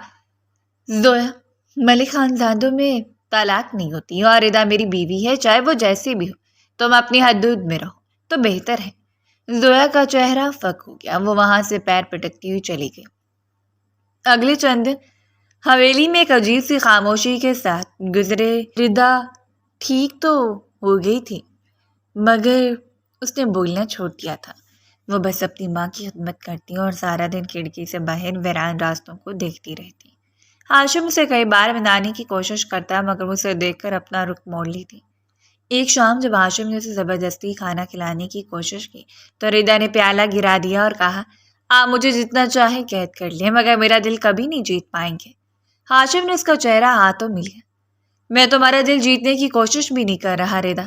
زویا ملک خانزادوں میں طلاق نہیں ہوتی اور ردا میری بیوی ہے، چاہے وہ جیسی بھی ہو، تم اپنی حدود میں رہو تو بہتر ہے۔ زویا کا چہرہ فک ہو گیا، وہ وہاں سے پیر پٹکتی ہوئی چلی گئی۔ اگلے چند دن حویلی میں ایک عجیب سی خاموشی کے ساتھ گزرے۔ ردا ٹھیک تو ہو گئی تھی مگر اس نے بولنا چھوڑ دیا تھا۔ وہ بس اپنی ماں کی خدمت کرتی اور سارا دن کھڑکی سے باہر ویران راستوں کو دیکھتی رہتی۔ ہاشم اسے کئی بار منانے کی کوشش کرتا مگر وہ اسے دیکھ کر اپنا رخ موڑ لیتی۔ ایک شام جب ہاشم نے اسے زبردستی کھانا کھلانے کی کوشش کی تو ردا نے پیالہ گرا دیا اور کہا، آپ مجھے جتنا چاہے قید کر لیں مگر میرا دل کبھی نہیں جیت پائیں گے۔ ہاشم نے اس کا چہرہ ہاتھوں میں لیا۔ میں تمہارا دل جیتنے کی کوشش بھی نہیں کر رہا ردا،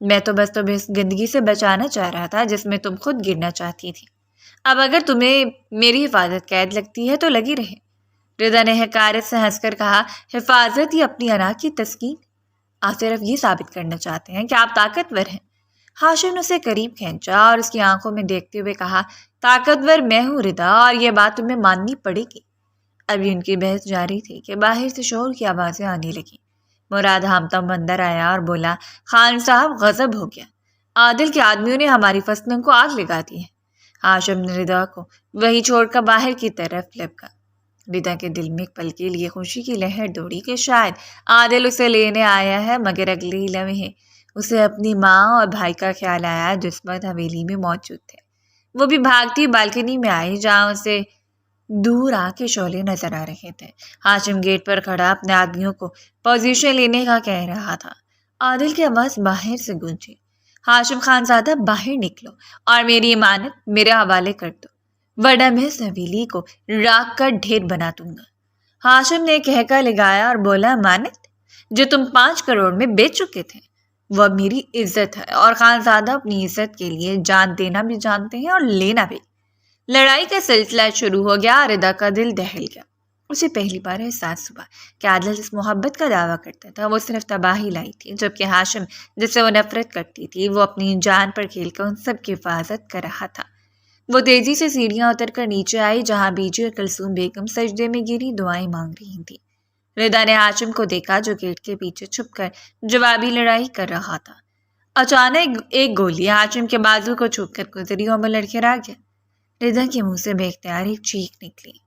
میں تو بس تمہیں اس گندگی سے بچانا چاہ رہا تھا جس میں تم خود گرنا چاہتی تھی۔ اب اگر تمہیں میری حفاظت قید لگتی ہے تو لگی رہے۔ ردا نے حقارت سے ہنس کر کہا، حفاظت یا اپنی انا کی تسکین؟ آپ صرف یہ ثابت کرنا چاہتے ہیں کہ آپ طاقتور ہیں۔ ہاشم نے اسے قریب کھینچا اور اس کی آنکھوں میں دیکھتے ہوئے کہا، طاقتور میں ہوں ردا، اور یہ بات تمہیں ماننی پڑے گی۔ ابھی ان کی بحث جاری تھی کہ باہر سے شور کی آوازیں آنے لگیں۔ مراد ہامتا اندر آیا اور بولا، خان صاحب غضب ہو گیا، عادل کے آدمیوں نے ہماری فصلوں کو آگ لگا دی ہے۔ ہاشم نے ردا کو وہی چھوڑ کر باہر کی طرف لپکا۔ ردا کے دل میں ایک پل کے لیے خوشی کی لہر دوڑی کہ شاید عادل اسے لینے آیا ہے، مگر اگلے ہی لمحے اسے اپنی ماں اور بھائی کا خیال آیا جو اس وقت حویلی میں موجود تھے۔ وہ بھی بھاگتی بالکنی میں آئی جہاں اسے دور آ کے شعلے نظر آ رہے تھے۔ ہاشم گیٹ پر کھڑا اپنے آدمیوں کو پوزیشن لینے کا کہہ رہا تھا۔ عادل کی آواز باہر سے گونجی، ہاشم خان زادہ باہر نکلو اور میری امانت میرے حوالے کر دو ورنہ میں اس حویلی کو راکھ کر ڈھیر بنا دوں گا۔ ہاشم نے کہکا لگایا اور بولا، امانت جو تم 5 کروڑ میں بیچ چکے تھے وہ اب میری عزت ہے، اور خان زادہ اپنی عزت کے لیے جان دینا بھی جانتے ہیں اور لینا بھی۔ لڑائی کا سلسلہ شروع ہو گیا۔ ردا کا دل دہل گیا۔ اسے پہلی بار احساس ہوا کہ عادل جس محبت کا دعویٰ کرتا تھا وہ صرف تباہی لائی تھی، جبکہ ہاشم جس سے وہ نفرت کرتی تھی وہ اپنی جان پر کھیل کر ان سب کی حفاظت کر رہا تھا۔ وہ تیزی سے سیڑھیاں اتر کر نیچے آئی جہاں بی جی اور کلثوم بیگم سجدے میں گری دعائیں مانگ رہی تھیں۔ ردا نے ہاشم کو دیکھا جو گیٹ کے پیچھے چھپ کر جوابی لڑائی کر رہا تھا۔ اچانک ایک گولی ہاشم کے بازو کو چھو کر گزری اور وہ لڑکھڑا گیا۔ ردا کے منہ سے بے اختیار ایک چیخ نکلی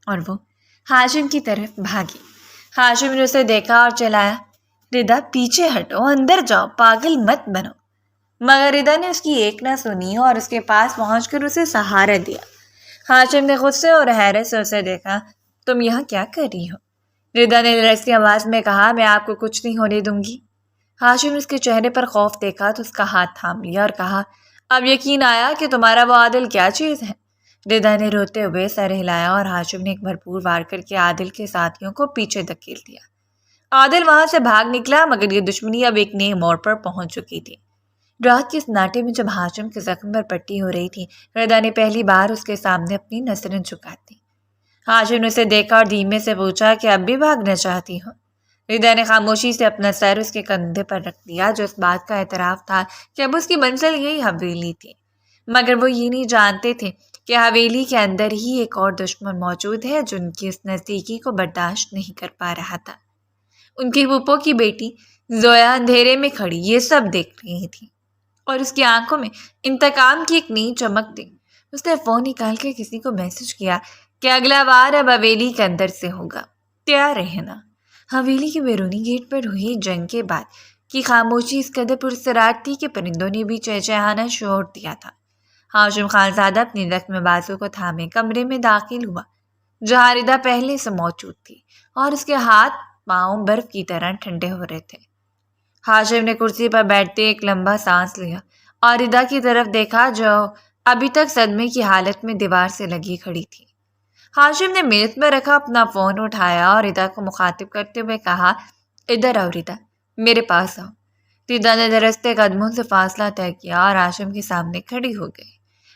اور وہ ہاشم کی طرف بھاگی۔ ہاشم نے اسے دیکھا اور چلایا، ردا پیچھے ہٹو، اندر جاؤ، پاگل مت بنو۔ مگر ردا نے اس کی ایک نہ سنی اور اس کے پاس پہنچ کر اسے سہارا دیا۔ ہاشم نے غصے اور حیرت سے اسے دیکھا، تم یہاں کیا کر رہی ہو؟ ردا نے لرزتی آواز میں کہا، میں آپ کو کچھ نہیں ہونے دوں گی۔ ہاشم نے اس کے چہرے پر خوف دیکھا تو اس کا ہاتھ تھام لیا اور کہا، اب یقین آیا کہ تمہارا وہ عادل کیا چیز ہے۔ ردا نے روتے ہوئے سر ہلایا اور ہاشم نے ایک بھرپور وار کر کے عادل کے ساتھیوں کو پیچھے دھکیل دیا۔ عادل وہاں سے بھاگ نکلا، مگر یہ دشمنی اب ایک نئے موڑ پر پہنچ چکی تھی۔ رات کے سناٹے میں جب ہاشم کے زخم پر پٹی ہو رہی تھی، ردا نے پہلی بار اس کے سامنے اپنی نظریں جھکا دی۔ ہاشم نے اسے دیکھا اور دھیمے سے پوچھا کہ اب بھی بھاگنا چاہتی ہو؟ ردا نے خاموشی سے اپنا سر اس کے کندھے پر رکھ دیا، جو اس بات کا اعتراف تھا کہ اب اس کی منزل یہی حویلی تھی، مگر وہ یہ نہیں جانتے تھے کہ حویلی کے اندر ہی ایک اور دشمن موجود ہے جو ان کی اس نزدیکی کو برداشت نہیں کر پا رہا تھا۔ ان کی پھوپھو کی بیٹی زویا اندھیرے میں کھڑی یہ سب دیکھ رہی تھی اور اس کی آنکھوں میں انتقام کی ایک نئی چمک تھی۔ اس نے فون نکال کے کسی کو میسج کیا کہ اگلا وار اب حویلی کے اندر سے ہوگا، تیار رہنا۔ حویلی کے بیرونی گیٹ پر ہوئی جنگ کے بعد کی خاموشی اس قدر پرسرار تھی کہ پرندوں نے بھی چہچہانا چھوڑ دیا تھا۔ ہاشم خانزادہ اپنی زخم بازو کو تھامے کمرے میں داخل ہوا، جہاں ردا پہلے سے موجود تھی اور اس کے ہاتھ پاؤں برف کی طرح ٹھنڈے ہو رہے تھے۔ ہاشم نے کرسی پر بیٹھتے ایک لمبا سانس لیا اور ردا کی طرف دیکھا، جو ابھی تک صدمے کی حالت میں دیوار سے لگی کھڑی تھی۔ ہاشم نے میز میں رکھا اپنا فون اٹھایا اور ردا کو مخاطب کرتے ہوئے کہا، ادھر آؤ ردا، میرے پاس آؤ۔ ردا نے درستے قدموں سے فاصلہ طے کیا اور ہاشم کے سامنے کھڑی ہو گئی۔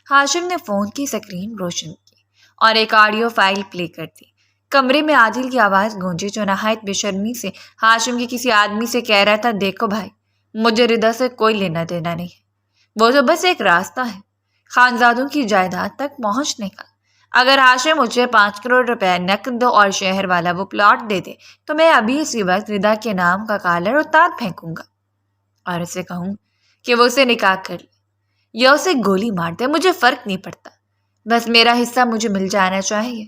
ہاشم نے فون کی اسکرین روشن کی اور ایک آڈیو فائل پلے کر دی۔ کمرے میں عادل کی آواز گونجی، جو نہایت بے شرمی سے ہاشم کے کسی آدمی سے کہہ رہا تھا، دیکھو بھائی، مجھے ردا سے کوئی لینا دینا نہیں ہے، وہ تو بس ایک راستہ ہے خانزادوں کی جائیداد تک پہنچنے کا۔ اگر ہاشم مجھے 5 کروڑ روپے نقد اور شہر والا وہ پلاٹ دے دے تو میں ابھی اسی وقت ردا کے نام کا کالر اتار پھینکوں گا اور اسے کہوں کہ وہ اسے نکاح کر لے یا اسے گولی مار دے، مجھے فرق نہیں پڑتا، بس میرا حصہ مجھے مل جانا چاہیے۔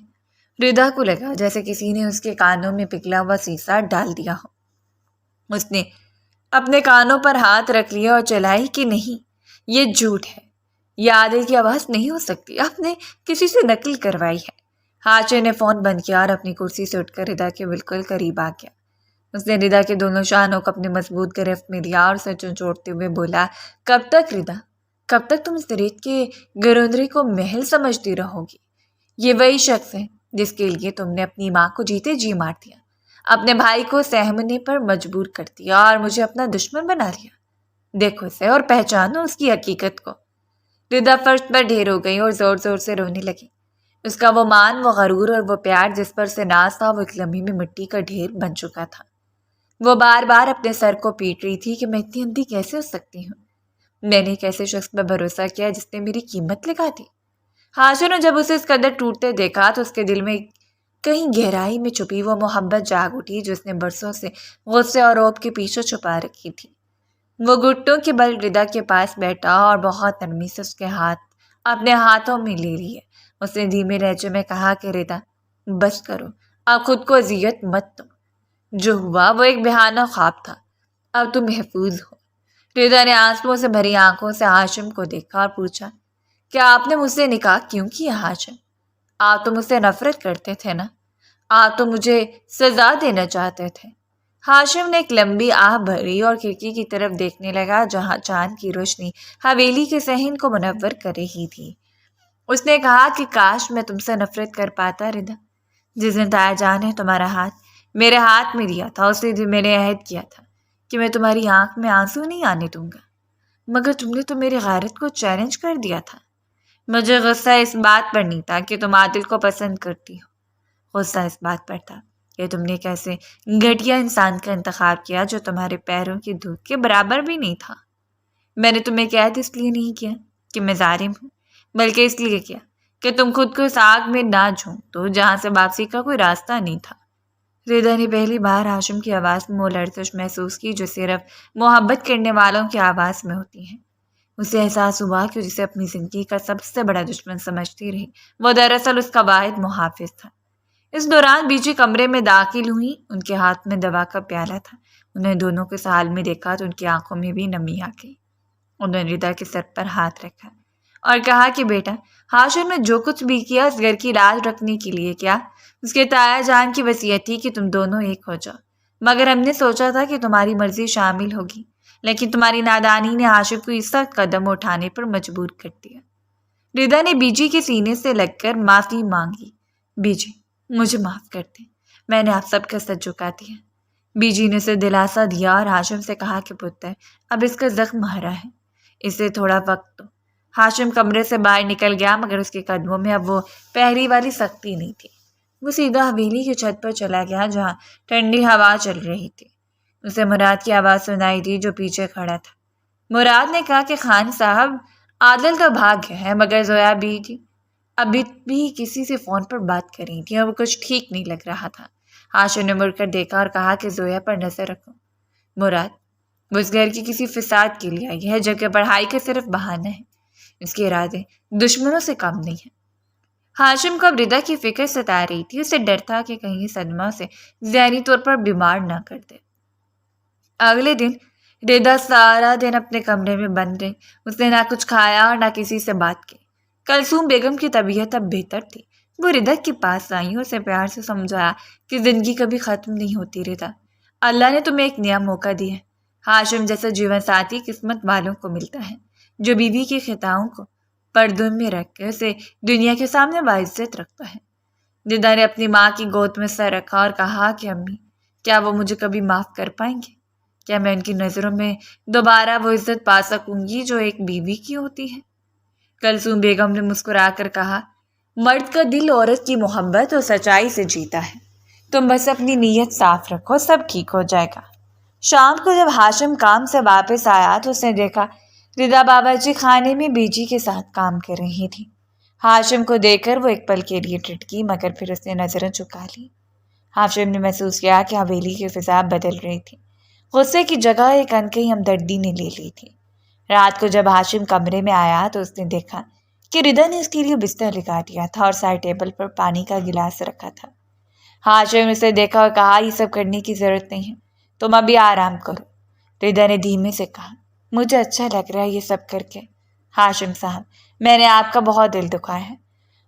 ردا کو لگا جیسے کسی نے اس کے کانوں میں پگھلا ہوا سیسا ڈال دیا ہو۔ اس نے اپنے کانوں پر ہاتھ رکھ لیا اور چلائی کہ نہیں، یہ جھوٹ ہے، یہ عادل کی آواز نہیں ہو سکتی، آپ نے کسی سے نقل کروائی ہے۔ ہاشم نے فون بند کیا اور اپنی کرسی سے اٹھ کر ردا کے بالکل قریب آ گیا۔ اس نے ردا کے دونوں شانوں کو اپنے مضبوط گرفت میں لیا اور سر چنچوڑتے ہوئے بولا، کب تک ردا، کب تک تم اس ریت کے گروندرے کو محل سمجھتی رہو گی؟ یہ وہی شخص ہے جس کے لیے تم نے اپنی ماں کو جیتے جی مار دیا، اپنے بھائی کو سہمنے پر مجبور کر دیا اور مجھے اپنا دشمن بنا لیا۔ دیکھو اسے اور پہچانو اس کی حقیقت کو۔ ردا فرش پر ڈھیر ہو گئی اور زور زور سے رونے لگی۔ اس کا وہ مان، وہ غرور اور وہ پیار جس پر سے ناز تھا، وہ ایک لمحے میں مٹی کا ڈھیر بن چکا تھا۔ وہ بار بار اپنے سر کو پیٹ رہی تھی کہ میں اتنی اندھی کیسے ہو سکتی ہوں، میں نے ایک ایسے شخص پر بھروسہ کیا جس نے میری قیمت لگا دی۔ ہاشم نے جب اسے اس قدر ٹوٹتے دیکھا تو اس کے دل میں کہیں گہرائی میں چھپی وہ محبت جاگ اٹھی جو اس نے برسوں سے غصے اور روب کے پیچھے چھپا رکھی تھی۔ وہ گھٹنوں کے بل ردا کے پاس بیٹھا اور بہت نرمی سے اس کے ہاتھ اپنے ہاتھوں میں لے لیے۔ اس نے دھیمے لہجے میں کہا کہ ردا، بس کرو، اب خود کو اذیت مت دو، جو ہوا وہ ایک بہانہ خواب تھا، اب تم محفوظ ہو۔ ردا نے آنسوؤں سے بھری آنکھوں سے ہاشم کو دیکھا اور پوچھا، کیا آپ نے مجھ سے نکاح کیوں کیا ہاشم؟ آپ تو مجھ سے نفرت کرتے تھے نا، آپ تو مجھے سزا دینا چاہتے تھے۔ ہاشم نے ایک لمبی آہ بھری اور کھڑکی کی طرف دیکھنے لگا، جہاں چاند کی روشنی حویلی کے صحن کو منور کر رہی تھی۔ اس نے کہا کہ کاش میں تم سے نفرت کر پاتا ردا۔ جس دن تایا جان نے تمہارا ہاتھ میرے ہاتھ میں دیا تھا، اسی دن میں نے عہد کیا تھا کہ میں تمہاری آنکھ میں آنسو نہیں آنے دوں گا، مگر تم نے تو میری غیرت کو چیلنج کر دیا تھا۔ مجھے غصہ اس بات پر نہیں تھا کہ تم عادل کو پسند کرتی ہو، غصہ اس بات پر تھا کہ تم نے ایک ایسے گھٹیا انسان کا انتخاب کیا جو تمہارے پیروں کی دھوپ کے برابر بھی نہیں تھا۔ میں نے تمہیں قید اس لیے نہیں کیا کہ میں ظالم ہوں، بلکہ اس لیے کیا کہ تم خود کو اس آگ میں نہ جھونک دو جہاں سے واپسی کا کوئی راستہ نہیں تھا۔ ردا نے پہلی بار ہاشم کی آواز میں وہ لرزش محسوس کی جو صرف محبت کرنے والوں کی آواز میں ہوتی ہے۔ اسے احساس ہوا کہ جسے اپنی زندگی کا سب سے بڑا دشمن سمجھتی رہی، وہ دراصل اس کا واحد محافظ تھا۔ اس دوران بیچی کمرے میں داخل ہوئی، ان کے ہاتھ میں دوا کا پیالہ تھا۔ انہیں دونوں کے حال میں دیکھا تو ان کی آنکھوں میں بھی نمی آ گئی۔ انہوں نے ردا کے سر پر ہاتھ رکھا اور کہا کہ بیٹا، ہاشم نے جو کچھ بھی کیا اس گھر کی لاج رکھنے کے لیے کیا، اس کے تایا جان کی وصیت تھی کہ تم دونوں ایک ہو جاؤ، مگر ہم نے سوچا تھا کہ تمہاری مرضی شامل ہوگی، لیکن تمہاری نادانی نے ہاشم کو اس سخت قدم اٹھانے پر مجبور کر دیا۔ ردا نے بی جی کے سینے سے لگ کر معافی مانگی۔ بی جی مجھے معاف کر دیں، میں نے آپ سب کا سر جھکا دیا۔ بی جی نے اسے دلاسا دیا اور ہاشم سے کہا کہ پتر اب اس کا زخم ہرا ہے، اسے تھوڑا وقت دو۔ ہاشم کمرے سے باہر نکل گیا مگر اس کے قدموں میں اب وہ پہلی والی سختی نہیں تھی۔ وہ سیدھا حویلی کی چھت پر چلا گیا جہاں ٹھنڈی ہوا چل رہی تھی۔ اسے مراد کی آواز سنائی دی جو پیچھے کھڑا تھا۔ مراد نے کہا کہ خان صاحب عادل تو بھاگ گیا ہے مگر زویا بی جی ابھی بھی کسی سے فون پر بات کر رہی تھی اور وہ کچھ ٹھیک نہیں لگ رہا تھا۔ ہاشم نے مڑ کر دیکھا اور کہا کہ زویا پر نظر رکھو۔ مراد وہ اس گھر کی کسی فساد کے لیے آئی ہے جبکہ پڑھائی کا صرف بہانہ ہے، اس کے ارادے دشمنوں سے کم نہیں ہیں۔ ہاشم کو اب ردا کی فکر ستا رہی تھی، اسے ڈر تھا کہ کہیں صدمہ سے ذہنی طور پر بیمار نہ کر دے۔ اگلے دن ردا سارا دن اپنے کمرے میں بند رہی، اس نے نہ کچھ کھایا اور نہ کسی سے بات کی۔ کلثوم بیگم کی طبیعت اب بہتر تھی، وہ ردا کے پاس آئی، اسے پیار سے سمجھایا کہ زندگی کبھی ختم نہیں ہوتی ردا، اللہ نے تمہیں ایک نیا موقع دیا ہے۔ ہاشم جیسا جیون ساتھی قسمت والوں کو ملتا ہے جو بیوی کے خطاؤں کو پردوں میں رکھ کے اسے دنیا کے سامنے باعزت رکھتا ہے۔ ردا نے اپنی ماں کی گود میں سر رکھا اور کہا کہ امی کیا وہ مجھے کبھی معاف کر پائیں گے؟ کیا میں ان کی نظروں میں دوبارہ وہ عزت پا سکوں گی جو ایک بیوی کی ہوتی ہے؟ کلثوم بیگم نے مسکرا کر کہا مرد کا دل عورت کی محبت اور سچائی سے جیتا ہے، تم بس اپنی نیت صاف رکھو، سب ٹھیک ہو جائے گا۔ شام کو جب ہاشم کام سے واپس آیا تو اس نے دیکھا ردا بابا جی خانے میں بی جی کے ساتھ کام کر رہی تھی۔ ہاشم کو دیکھ کر وہ ایک پل کے لیے ٹھٹکی مگر پھر اس نے نظریں چکا لی۔ ہاشم نے محسوس کیا کہ حویلی کی فضا بدل رہی تھی، غصے کی جگہ ایک انکئی ہمدردی نے لے لی تھی۔ رات کو جب ہاشم کمرے میں آیا تو اس نے دیکھا کہ ردا نے اس کے لیے بستر لگا دیا تھا اور سائڈ ٹیبل پر پانی کا گلاس رکھا تھا۔ ہاشم نے اسے دیکھا اور کہا یہ سب کرنے کی ضرورت نہیں ہے، تم ابھی آرام کرو۔ ردا نے دھیمے سے کہا مجھے اچھا لگ رہا ہے یہ سب کر کے، ہاشم صاحب میں نے آپ کا بہت دل دکھایا ہے۔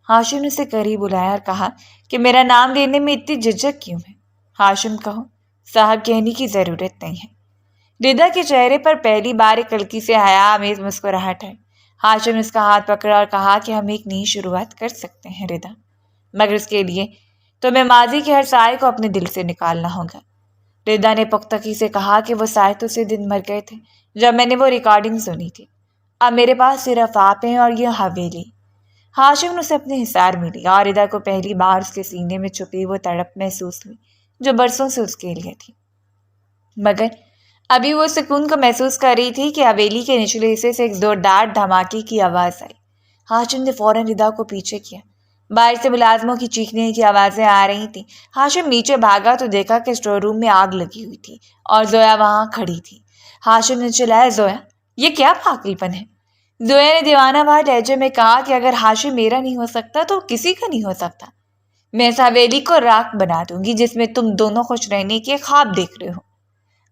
ہاشم نے اسے قریب بلایا اور کہا کہ میرا نام لینے میں اتنی جھجک کیوں ہے؟ ہاشم کہو، صاحب کہنے کی ضرورت نہیں ہے۔ ردا کے چہرے پر پہلی بار ایک ہلکی سے حیا آمیز مسکراہٹ ہے۔ ہاشم نے اس کا ہاتھ پکڑا اور کہا کہ ہم ایک نئی شروعات کر سکتے ہیں ردا، مگر اس کے لیے تمہیں ماضی کے ہر سائے کو اپنے دل سے نکالنا ہوگا۔ ردا نے پختگی سے کہا کہ وہ سائے تو اسی دن مر گئے تھے جب میں نے وہ ریکارڈنگ سنی تھی، اب میرے پاس صرف آپ ہیں اور یہ حویلی۔ ہاشم نے اسے اپنے حصار میں لیا اور ردا کو پہلی بار اس کے سینے میں چھپی وہ تڑپ محسوس ہوئی جو برسوں سے اس کے لیے تھی، مگر ابھی وہ سکون کو محسوس کر رہی تھی کہ حویلی کے نچلے حصے سے ایک زوردار دھماکے کی آواز آئی۔ ہاشم نے فوراً ردا کو پیچھے کیا، باہر سے ملازموں کی چیخنے کی آوازیں آ رہی تھیں۔ ہاشم نیچے بھاگا تو دیکھا کہ اسٹور روم میں آگ لگی ہوئی تھی اور زویا وہاں کھڑی تھی۔ ہاشم نے چلایا زویا یہ کیا پاگل پن ہے؟ زویا نے دیوانہ وار لہجے میں کہا کہ اگر ہاشم میرا نہیں ہو سکتا تو کسی کا نہیں ہو سکتا، میں اس حویلی کو راکھ بنا دوں گی جس میں تم دونوں خوش رہنے کے خواب دیکھ رہے ہو۔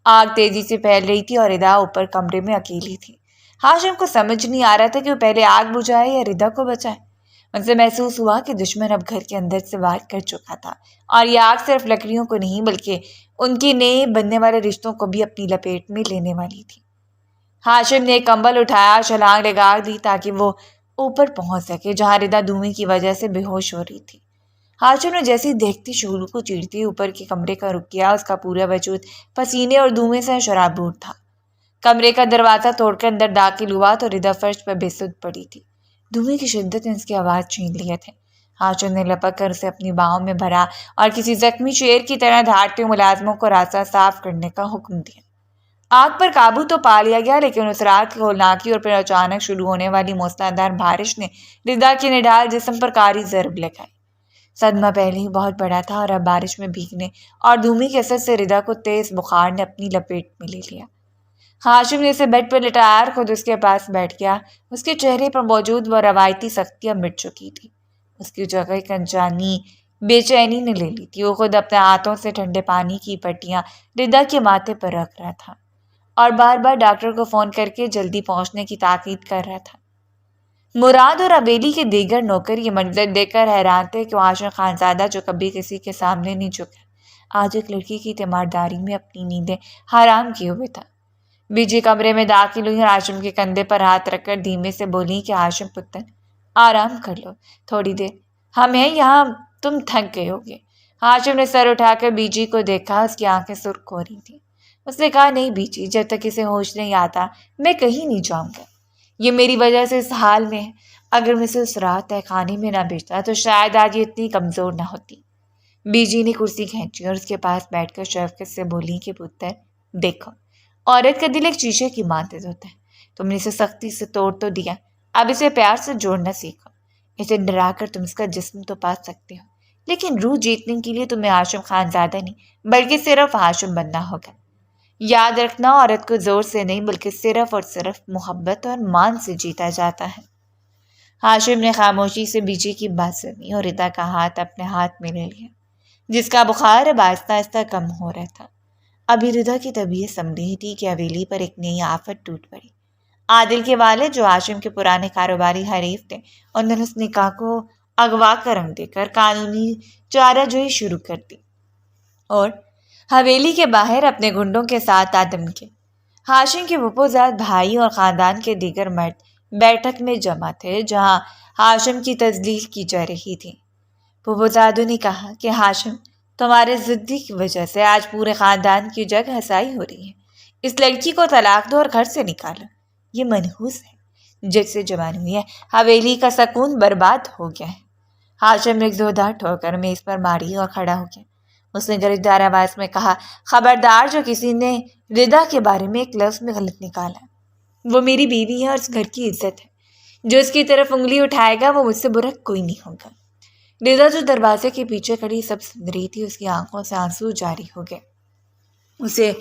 آگ تیزی سے پھیل رہی تھی اور ردا اوپر کمرے میں اکیلی تھی۔ ہاشم کو سمجھ نہیں آ رہا تھا کہ وہ پہلے آگ بجھائے یا ردا کو بچائے۔ ان سے محسوس ہوا کہ دشمن اب گھر کے اندر سے وار کر چکا تھا اور یہ آگ صرف لکڑیوں کو نہیں بلکہ ان کے نئے بننے والے رشتوں کو بھی اپنی لپیٹ میں لینے والی تھی۔ ہاشم نے ایک کمبل اٹھایا اور چھلانگ لگا دی تاکہ وہ اوپر پہنچ سکے جہاں ردا دھوئیں کی وجہ سے بے ہوش ہو رہی تھی۔ ہاشم نے جیسے دیکھتی شعلوں کو چیرتی اوپر کے کمرے کا رخ کیا، اس کا پورا وجود پسینے اور دھوئیں سے شرابور تھا۔ کمرے کا دروازہ توڑ کر اندر داخل ہوا تو ردا فرش پر بے سدھ پڑی تھی، دھوئیں کی شدت نے اس کی آواز چھین لیے تھے۔ ہاشم نے لپک کر اسے اپنی باہوں میں بھرا اور کسی زخمی شیر کی طرح دھاڑتے ملازموں کو راستہ صاف کرنے کا حکم دیا۔ آگ پر قابو تو پا لیا گیا لیکن اس رات کی ہولناکی اور پھر اچانک شروع ہونے والی موسلادھار بارش نے ردا کے نڈھال جسم پر کاری ضرب لگائی۔ صدمہ پہلے ہی بہت بڑا تھا اور اب بارش میں بھیگنے اور دھوئیں کے اثر سے ردا کو تیز بخار نے اپنی لپیٹ میں لے لیا۔ ہاشم نے اسے بیڈ پر لٹایا اور خود اس کے پاس بیٹھ گیا۔ اس کے چہرے پر موجود وہ روایتی سختیاں مٹ چکی تھی، اس کی جگہ ایک انجانی بے چینی نے لے لی تھی۔ وہ خود اپنے ہاتھوں سے ٹھنڈے پانی کی پٹیاں ردا کے ماتھے پر رکھ رہا تھا اور بار بار ڈاکٹر کو فون کر کے جلدی پہنچنے کی تاکید کر رہا تھا۔ مراد اور حویلی کے دیگر نوکر یہ منظر دیکھ کر حیران تھے کہ ہاشم خانزادہ جو کبھی کسی کے سامنے نہیں جھکا، آج ایک لڑکی کی تیمارداری میں اپنی نیندیں حرام کیے ہوئے تھا۔ بیجی کمرے میں داخل ہوئی اور ہاشم کے کندھے پر ہاتھ رکھ کر دھیمے سے بولی کہ ہاشم پتر آرام کر لو تھوڑی دیر، ہم ہیں یہاں، تم تھک گئے ہوگے۔ ہاشم نے سر اٹھا کر بیجی کو دیکھا، اس کی آنکھیں سرخ ہو رہی تھیں۔ اس نے کہا نہیں بیجی، جب تک اسے ہوش نہیں آتا میں کہیں نہیں جاؤں گا، یہ میری وجہ سے اس حال میں ہے، اگر میں اسے اس رات تہ خانے میں نہ بھیجتا تو شاید آج یہ اتنی کمزور نہ ہوتی۔ بیجی نے کرسی کھینچی اور اس کے پاس بیٹھ کر شفقت سے بولی کہ پتر دیکھو، عورت کا دل ایک شیشے کی مانند ہوتا ہے، تم نے اسے سختی سے توڑ تو دیا، اب اسے پیار سے جوڑنا سیکھو، اسے ڈرا کر تم اس کا جسم تو پا سکتے ہو، لیکن روح جیتنے کے لیے تمہیں ہاشم خان زادہ نہیں بلکہ صرف ہاشم بننا ہوگا۔ یاد رکھنا، عورت کو زور سے نہیں بلکہ صرف اور صرف محبت اور مان سے جیتا جاتا ہے۔ ہاشم نے خاموشی سے بیجی کی بات سنی اور ردا کا ہاتھ اپنے ہاتھ میں لے لیا، جس کا بخار اب آہستہ آہستہ کم ہو رہا تھا۔ ابھی ردا کی طبیعت سنبھ رہی تھی کہ حویلی پر ایک نئی آفت ٹوٹ پڑی۔ عادل کے والد جو ہاشم کے پرانے کاروباری حریف تھے، انہوں نے اس نکاح کو اغوا کا رنگ دے کر قانونی چارہ جوئی شروع کر دی اور حویلی کے باہر اپنے گنڈوں کے ساتھ آدم کے ہاشم کے پھپھوزاد بھائی اور خاندان کے دیگر مرد بیٹھک میں جمع تھے جہاں ہاشم کی تذلیل کی جا رہی تھی۔ پھپھوزادوں نے کہا کہ ہاشم، تمہارے ضدی کی وجہ سے آج پورے خاندان کی جگ ہسائی ہو رہی ہے، اس لڑکی کو طلاق دو اور گھر سے نکالو، یہ منحوس ہے، جگ سے جوان ہوئی ہے، حویلی کا سکون برباد ہو گیا ہے۔ ہاشم نے ایک زوردار ٹھوکر میز پر ماری اور کھڑا ہو گیا۔ اس نے گرجدار آواز میں کہا، خبردار جو کسی نے ردا کے بارے میں ایک لفظ میں غلط نکالا، وہ میری بیوی ہے اور اس گھر کی عزت ہے، جو اس کی طرف انگلی اٹھائے گا وہ مجھ سے برا کوئی نہیں ہوگا۔ ردا جو دروازے کے پیچھے کھڑی سب سن رہی تھی، اس کی آنکھوں سے آنسو جاری ہو گئے۔ اسے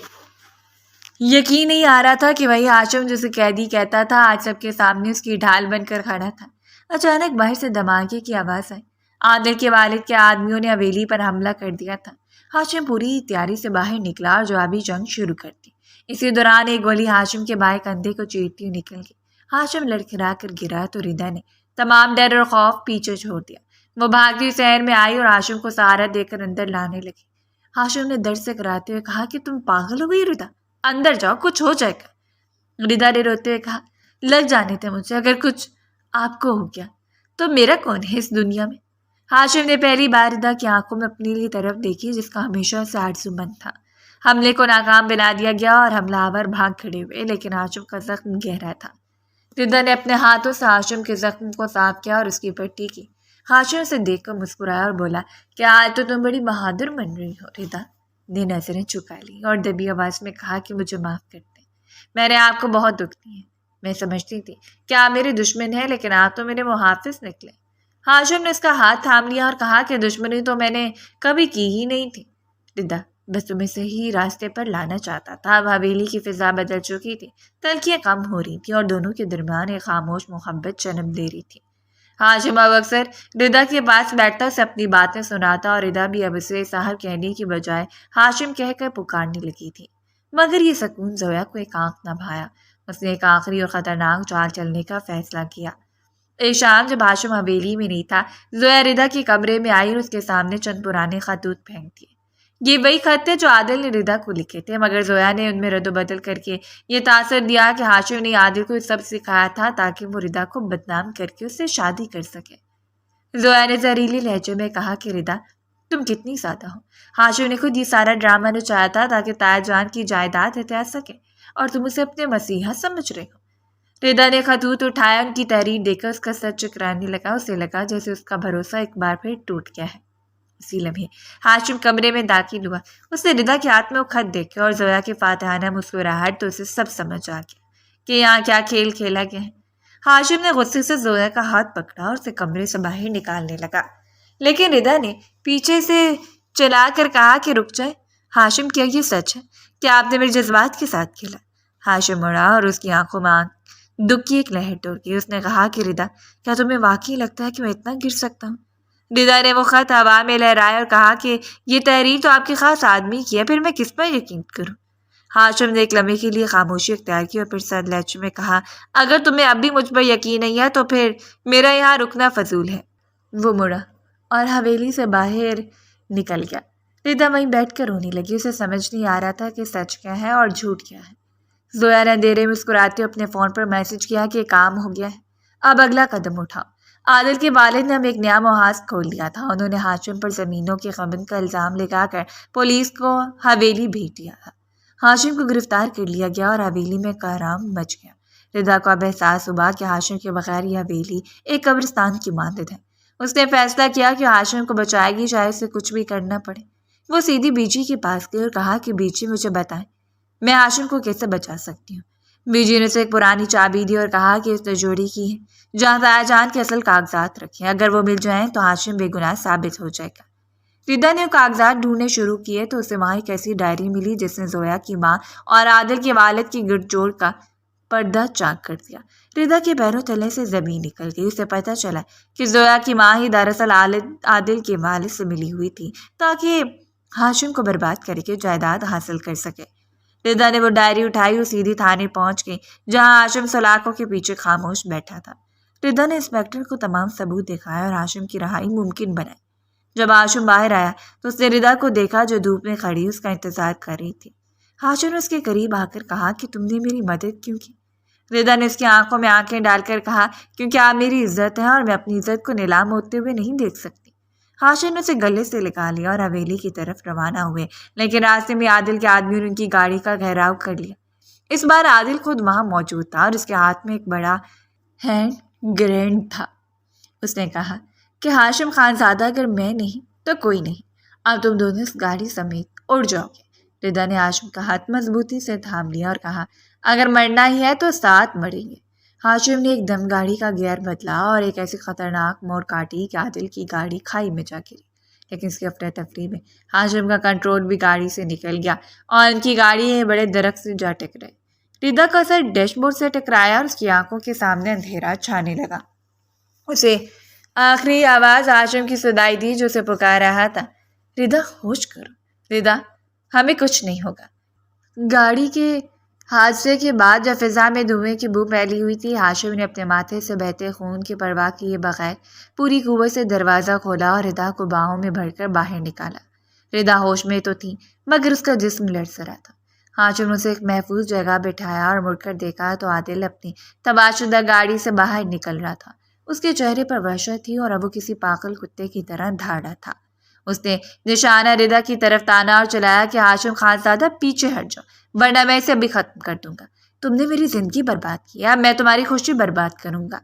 یقین نہیں آ رہا تھا کہ وہی ہاشم جسے قیدی کہتا تھا آج سب کے سامنے اس کی ڈھال بن کر کھڑا تھا۔ اچانک باہر سے دھماکے کی آواز آئی۔ عادل کے والد کے آدمیوں نے حویلی پر حملہ کر دیا تھا۔ ہاشم پوری تیاری سے باہر نکلا اور جوابی جنگ شروع کر دی۔ اسی دوران ایک گولی ہاشم کے بائیں کندھے کو چیرتی ہوئی نکل گئی۔ ہاشم لڑکھڑا کر گرا تو ردا نے تمام ڈر اور خوف پیچھے چھوڑ دیا۔ وہ بھاگتی ہوئی شہر میں آئی اور ہاشم کو سہارا دے کر اندر لانے لگی۔ ہاشم نے درد سے کراتے ہوئے کہا کہ تم پاگل ہو گئی ردا، اندر جاؤ، کچھ ہو جائے گا۔ ردا نے روتے ہوئے کہا، لگ جانے تھے مجھے، اگر کچھ آپ کو ہو گیا تو میرا کون ہے اس دنیا میں۔ ہاشم نے پہلی بار ردا کی آنکھوں میں اپنی طرف دیکھی جس کا ہمیشہ سے آرزو مند تھا۔ حملے کو ناکام بنا دیا گیا اور حملہ آور بھاگ کھڑے ہوئے، لیکن ہاشم کا زخم گہرا تھا۔ ردا نے اپنے ہاتھوں سے ہاشم کے زخم کو صاف کیا اور اس کی پٹی کی۔ ہاشم سے دیکھ کر مسکرایا اور بولا، کیا آج تو تم بڑی بہادر بن رہی ہو۔ ردا نے نظریں چکا لی اور دبی آواز میں کہا کہ مجھے معاف کر دیں، میں نے آپ کو بہت دکھ دی ہے، میں سمجھتی تھی کہ آپ میرے دشمن ہیں، لیکن آپ تو میرے محافظ نکلے۔ ہاشم نے اس کا ہاتھ تھام لیا اور کہا کہ دشمنی تو میں نے کبھی کی ہی نہیں تھی ردا، بس تمہیں صحیح راستے پر لانا چاہتا تھا۔ اب حویلی کی فضا بدل چکی تھی، تلخیاں کم ہو رہی تھی اور دونوں کے درمیان ایک خاموش محبت جنم لے رہی تھی۔ ہاشم اب اکثر ردا کے پاس بیٹھتا، اسے اپنی باتیں سناتا اور ردا بھی اب اسے صاحب کہنے کی بجائے ہاشم کہہ کر پکارنے لگی تھی۔ مگر یہ سکون زویا کو ایک آنکھ نہ بھایا۔ اس نے ایک آخری اور خطرناک چال چلنے کا فیصلہ کیا۔ ایک شام جب ہاشم حویلی میں نہیں تھا، زویا ردا کے کمرے میں آئی اور اس کے سامنے چند پرانے خطوط پھینک دیے۔ یہ وہی خط تھے جو عادل نے ردا کو لکھے تھے، مگر زویا نے ان میں رد و بدل کر کے یہ تاثر دیا کہ ہاشم نے عادل کو سب سکھایا تھا تاکہ وہ ردا کو بدنام کر کے اس سے شادی کر سکے۔ زویا نے زہریلی لہجے میں کہا کہ ردا تم کتنی سادہ ہو، ہاشم نے خود یہ سارا ڈرامہ نچایا تھا تاکہ تایا جان کی جائیداد ہتھیا سکے اور تم اسے اپنے مسیحا سمجھ رہے ہو۔ ردا نے خطوط اٹھایا، ان کی تحریر دیکھ کر اس کا سر چکرانے لگا، اسے لگا جیسے اس کا بھروسہ ایک بار پھر ٹوٹ گیا ہے۔ اسی لمحے ہاشم کمرے میں داخل ہوا۔ اس نے ردا کے ہاتھ میں وہ خط دیکھے اور زویا کے فاتحانہ مسکراہٹ تو اسے سب سمجھ آ گیا کہ یہاں کیا کھیل کھیلا گیا ہے۔ ہاشم نے غصے سے زویا کا ہاتھ پکڑا اور اسے کمرے سے باہر نکالنے لگا، لیکن ردا نے پیچھے سے چلا کر کہا کہ رک جائے۔ ہاشم، کیا یہ سچ ہے؟ کیا آپ نے میرے جذبات کے ساتھ کھیلا؟ ہاشم مڑا اور اس کی آنکھوں میں دکھ کی ایک لہر ٹوٹ گئی۔ اس نے کہا کہ ردا، کیا تمہیں واقعی لگتا ہے کہ میں اتنا گر سکتا ہوں؟ ردا نے وہ خط ہوا میں لہرایا اور کہا کہ یہ تحریر تو آپ کے خاص آدمی کی ہے، پھر میں کس پر یقین کروں؟ ہاشم نے ایک لمحے کے لیے خاموشی اختیار کی اور پھر سرد لہجے میں کہا، اگر تمہیں اب بھی مجھ پر یقین نہیں ہے تو پھر میرا یہاں رکنا فضول ہے۔ وہ مڑا اور حویلی سے باہر نکل گیا۔ ردا وہیں بیٹھ کر رونے لگی۔ اسے سمجھ نہیں آ رہا تھا کہ سچ کیا ہے اور جھوٹ کیا ہے۔ زویا نے اندھیرے میں مسکراتے اپنے فون پر میسج کیا کہ کام ہو گیا ہے، اب اگلا قدم اٹھاؤ۔ عادل کے والد نے اب ایک نیا محاذ کھول لیا تھا۔ انہوں نے ہاشم پر زمینوں کی خبن کا الزام لگا کر پولیس کو حویلی بھیج دیا تھا۔ ہاشم کو گرفتار کر لیا گیا اور حویلی میں کہرام مچ گیا۔ رضا کو اب احساس ہوا کہ ہاشم کے بغیر یہ حویلی ایک قبرستان کی مانند ہے۔ اس نے فیصلہ کیا کہ ہاشم کو بچائے گی، چاہے اسے کچھ بھی کرنا پڑے۔ وہ سیدھی بیجی کے پاس گئی اور کہا کہ بیجی مجھے بتائیں میں ہاشم کو کیسے بچا سکتی ہوں۔ بیجی نے اسے ایک پرانی چابی دی اور کہا کہ اس نے جوڑی کی ہے جہاں تایا جان کے اصل کاغذات رکھے، اگر وہ مل جائیں تو ہاشم بے گناہ ثابت ہو جائے گا۔ ردا نے وہ کاغذات ڈھونڈنے شروع کیے تو اسے وہاں ایک ایسی ڈائری ملی جس نے زویا کی ماں اور عادل کے والد کی گٹھ جوڑ کا پردہ چاک کر دیا۔ ردا کے پیروں تلے سے زمین نکل گئی۔ اسے پتہ چلا کہ زویا کی ماں ہی دراصل عادل کے والد سے ملی ہوئی تھی تاکہ ہاشم کو برباد کر کے جائیداد حاصل کر سکے۔ ردا نے وہ ڈائری اٹھائی اور سیدھی تھانے پہنچ گئی جہاں ہاشم سلاخوں کے پیچھے خاموش بیٹھا تھا۔ ردا نے انسپکٹر کو تمام ثبوت دکھائے اور ہاشم کی رہائی ممکن بنائی۔ جب ہاشم باہر آیا تو اس نے ردا کو دیکھا جو دھوپ میں کھڑی اس کا انتظار کر رہی تھی۔ ہاشم نے اس کے قریب آ کر کہا کہ تم نے میری مدد کیوں کی؟ ردا نے اس کی آنکھوں میں آنکھیں ڈال کر کہا کیونکہ آپ میری عزت ہے اور میں اپنی عزت کو نیلام ہوتے ہوئے نہیں دیکھ سکتی۔ ہاشم نے اسے گلے سے لگا لیا اور حویلی کی طرف روانہ ہوئے، لیکن راستے میں عادل کے آدمیوں نے ان کی گاڑی کا گھیراؤ کر لیا۔ اس بار عادل خود وہاں موجود تھا اور اس کے ہاتھ میں ایک بڑا ہینڈ گرینیڈ تھا۔ اس نے کہا کہ ہاشم خانزادہ اگر میں نہیں تو کوئی نہیں، اب تم دونوں اس گاڑی سمیت اڑ جاؤ گے۔ ردا نے ہاشم کا ہاتھ مضبوطی سے تھام لیا اور کہا اگر مرنا ہی ہے تو ساتھ مریں گے۔ ہاشم نے ایک دم گاڑی کا گیئر بدلا اور ایک ایسی خطرناک موڑ کاٹی کہ عادل کی گاڑی کھائی میں جا گری، لیکن اس کی افراتفری میں ہاشم کا کنٹرول بھی گاڑی سے نکل گیا اور ان کی گاڑی ایک بڑے درخت سے جا ٹکرائی۔ ردا کا سر ڈیش بورڈ سے ٹکرایا اور اس کی آنکھوں کے سامنے اندھیرا چھانے لگا۔ اسے آخری آواز ہاشم کی سنائی دی جو اسے پکار رہا تھا، ردا ہوش کرو، ردا ہمیں کچھ نہیں ہوگا۔ گاڑی کے حادثے کے بعد جب فضا میں دھوئیں کی بو پھیلی ہوئی تھی، ہاشم نے اپنے ماتھے سے بہتے خون کی پرواہ کیے بغیر پوری قوت سے دروازہ کھولا اور ردا کو باہوں میں بھر کر باہر نکالا۔ ردا ہوش میں تو تھی مگر اس کا جسم لرز رہا تھا۔ ہاشم نے اسے ایک محفوظ جگہ بٹھایا اور مڑ کر دیکھا تو عادل اپنی تباہ شدہ گاڑی سے باہر نکل رہا تھا۔ اس کے چہرے پر وحشت تھی اور اب وہ کسی پاگل کتے کی طرح دھاڑا تھا۔ اس نے نشانہ ردا کی طرف تانا اور چلایا کہ ہاشم خانزادہ پیچھے ہٹ جاؤ ورنہ میں اسے ابھی ختم کر دوں گا۔ تم نے میری زندگی برباد کی، اب میں تمہاری خوشی برباد کروں گا۔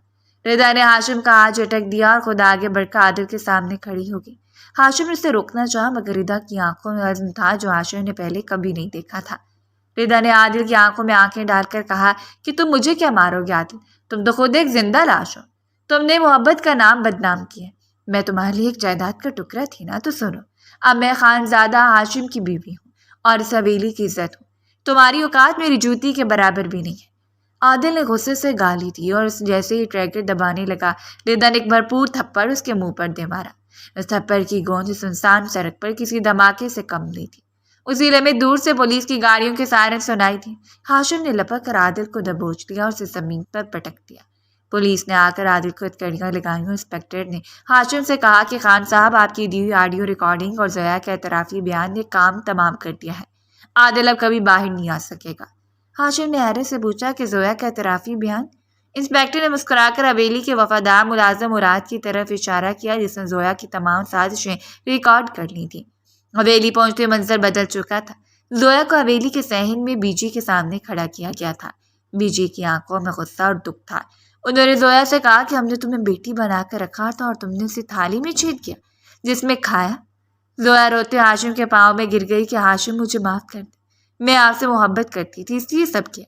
ردا نے ہاشم کا ہاتھ جھٹک دیا اور خود آگے بڑھ کر عادل کے سامنے کھڑی ہو گئی۔ ہاشم نے اسے روکنا چاہا مگر ردا کی آنکھوں میں عزم تھا جو ہاشم نے پہلے کبھی نہیں دیکھا تھا۔ ردا نے عادل کی آنکھوں میں آنکھیں ڈال کر کہا کہ تم مجھے کیا مارو گے عادل، تم تو خود ایک زندہ لاش ہو، تم نے محبت کا نام بدنام کیا۔ میں تمہارے لیے ایک جائیداد کا ٹکڑا تھی نا، تو سنو، اب میں خانزادہ ہاشم کی بیوی ہوں اور اس حویلی کی عزت ہوں، تمہاری اوقات میری جوتی کے برابر بھی نہیں ہے۔ عادل نے غصے سے گالی دی اور جیسے ہی ٹریگر دبانے لگا، ردا نے ایک بھرپور تھپڑ اس کے منہ پر دے مارا۔ اس تھپڑ کی گونج سنسان سڑک پر کسی دھماکے سے کم نہیں تھی۔ اسی لمحے دور سے پولیس کی گاڑیوں کے سائرن سنائی تھی۔ ہاشم نے لپک کر عادل کو دبوچ لیا اور اسے زمین پر پٹک دیا۔ پولیس نے آ کر عادل کو ہتھکڑیاں لگائیں۔ انسپکٹر نے ہاشم سے کہا کہ خان صاحب آپ کی دی ہوئی آڈیو ریکارڈنگ اور زویا کا اعترافی بیان نے کام تمام کر دیا ہے، عادل اب کبھی باہر نہیں آ سکے گا۔ ہاشم نے حیرت سے پوچھا کہ زویا کا اعترافی بیان؟ انسپکٹر نے مسکرا کر حویلی کے وفادار ملازم مراد کی طرف اشارہ کیا جس نے زویا کی تمام سازشیں ریکارڈ کر لی تھیں۔ حویلی پہنچتے منظر بدل چکا تھا۔ زویا کو حویلی کے صحن میں بیجی کے سامنے کھڑا کیا گیا تھا۔ بیجی کی آنکھوں میں غصہ اور دکھ تھا۔ انہوں نے زویا سے کہا کہ ہم نے تمہیں بیٹی بنا کر رکھا تھا اور تم نے اسے تھالی میں چھید کیا جس میں کھایا۔ زویا روتے ہاشم کے پاؤں میں گر گئی کہ ہاشم مجھے معاف کر دے، میں آپ سے محبت کرتی تھی اس لیے سب کیا۔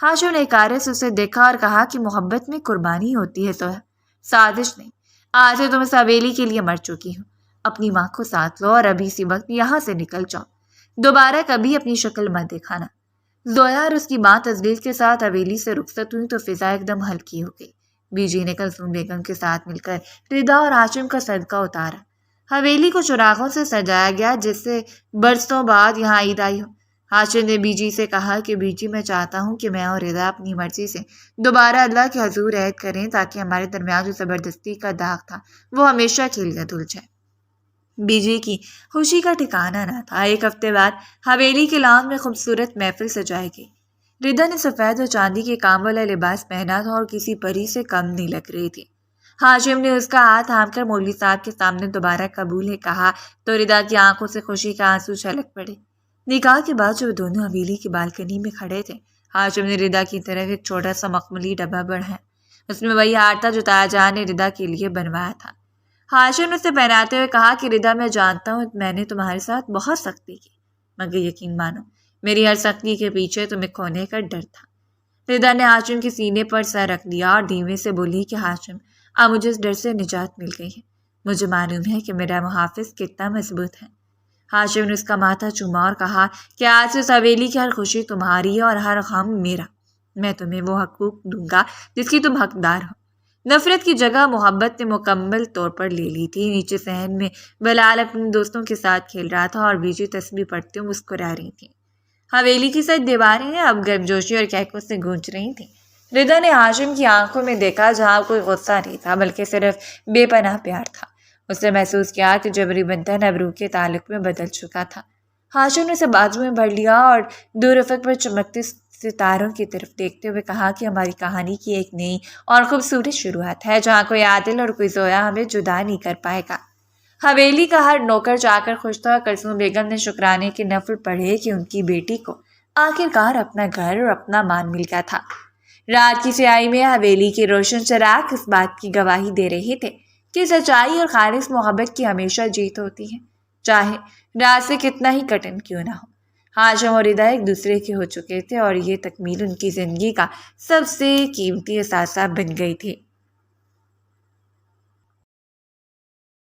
ہاشم نے اکارے سے اسے دیکھا اور کہا کہ محبت میں قربانی ہوتی ہے زویا، سازش نہیں۔ آج سے تم اس حویلی کے لیے مر چکی ہو، اپنی ماں کو ساتھ لو اور ابھی اسی وقت یہاں سے نکل جاؤ، دوبارہ کبھی اپنی شکل مت دکھانا۔ زویا اور اس کی ماں تذلیل کے ساتھ حویلی سے رخصت ہوئی تو فضا ایک دم ہلکی ہو گئی۔ بیجی نے کلثوم بیگم کے ساتھ مل کر ردا اور ہاشم کا صدقہ اتارا۔ حویلی کو چراغوں سے سجایا گیا جس سے برسوں بعد یہاں عید آئی ہو۔ ہاشم نے بیجی سے کہا کہ بیجی میں چاہتا ہوں کہ میں اور ردا اپنی مرضی سے دوبارہ اللہ کے حضور عہد کریں تاکہ ہمارے درمیان جو زبردستی کا داغ تھا وہ ہمیشہ کے لیے دھل جائے۔ بیجی کی خوشی کا ٹھکانہ نہ تھا۔ ایک ہفتے بعد حویلی کے لان میں خوبصورت محفل سجائی گئی۔ ردا نے سفید اور چاندی کے کام والا لباس پہنا تھا اور کسی پری سے کم نہیں لگ رہی تھی۔ ہاشم نے اس کا ہاتھ تھام کر مولوی صاحب کے سامنے دوبارہ قبول ہے کہا تو ردا کی آنکھوں سے خوشی کا آنسو چھلک پڑے۔ نکاح کے بعد جو دونوں حویلی کی بالکنی میں کھڑے تھے، ہاشم نے ردا کی طرف ایک چھوٹا سا مخملی ڈبہ بڑھایا۔ اس میں وہی ہار تھا جو تایا جان نے ردا کے لیے بنوایا تھا۔ ہاشم نے اسے پہناتے ہوئے کہا کہ ردا، میں جانتا ہوں میں نے تمہارے ساتھ بہت سختی کی، مگر یقین مانو میری ہر سختی کے پیچھے تمہیں کھونے کا ڈر تھا۔ ردا نے ہاشم کے سینے پر سر رکھ دیا اور دھیمے سے بولی کہ ہاشم، اب مجھے اس ڈر سے نجات مل گئی ہے۔ مجھے معلوم ہے کہ میرا محافظ کتنا مضبوط ہے۔ ہاشم نے اس کا ماتھا چوما اور کہا کہ آج سے اس حویلی کی ہر خوشی تمہاری ہے اور ہر غم میرا۔ میں تمہیں وہ حقوق دوں گا جس کی تم حقدار ہو۔ نفرت کی جگہ محبت نے مکمل طور پر لے لی تھی۔ نیچے صحن میں بلال اپنے دوستوں کے ساتھ کھیل رہا تھا اور بیجی تسبیح پڑھتے ہوئے مسکرا رہی تھی۔ حویلی کی ساری دیواریں اب گرمجوشی اور کہکوں سے گونج رہی تھیں۔ ردا نے ہاشم کی آنکھوں میں دیکھا جہاں کوئی غصہ نہیں تھا بلکہ صرف بے پناہ پیار تھا۔ اس نے محسوس کیا کہ جبری بندھن اب روح کے تعلق میں بدل چکا تھا۔ ہاشم نے اسے بازو میں بھر لیا اور دور افق پر چمکتے ستاروں کی طرف دیکھتے ہوئے کہا کہ ہماری کہانی کی ایک نئی اور خوبصورت شروعات ہے جہاں کوئی عادل اور کوئی زویا ہمیں جدا نہیں کر پائے گا۔ حویلی کا ہر نوکر جا کر خوش تھا۔ کلثوم بیگم نے شکرانے کے نفل پڑھے کہ ان کی بیٹی کو آخرکار اپنا گھر اور اپنا مان مل گیا تھا۔ رات کی سیاہی میں حویلی کے روشن چراغ اس بات کی گواہی دے رہے تھے کہ سچائی اور خالص محبت کی ہمیشہ جیت ہوتی ہے، چاہے رات سے کتنا ہی کٹن کیوں نہ ہو۔ ہاشم اور ردا ایک دوسرے کے ہو چکے تھے اور یہ تکمیل ان کی زندگی کا سب سے قیمتی اثاثہ بن گئی تھی۔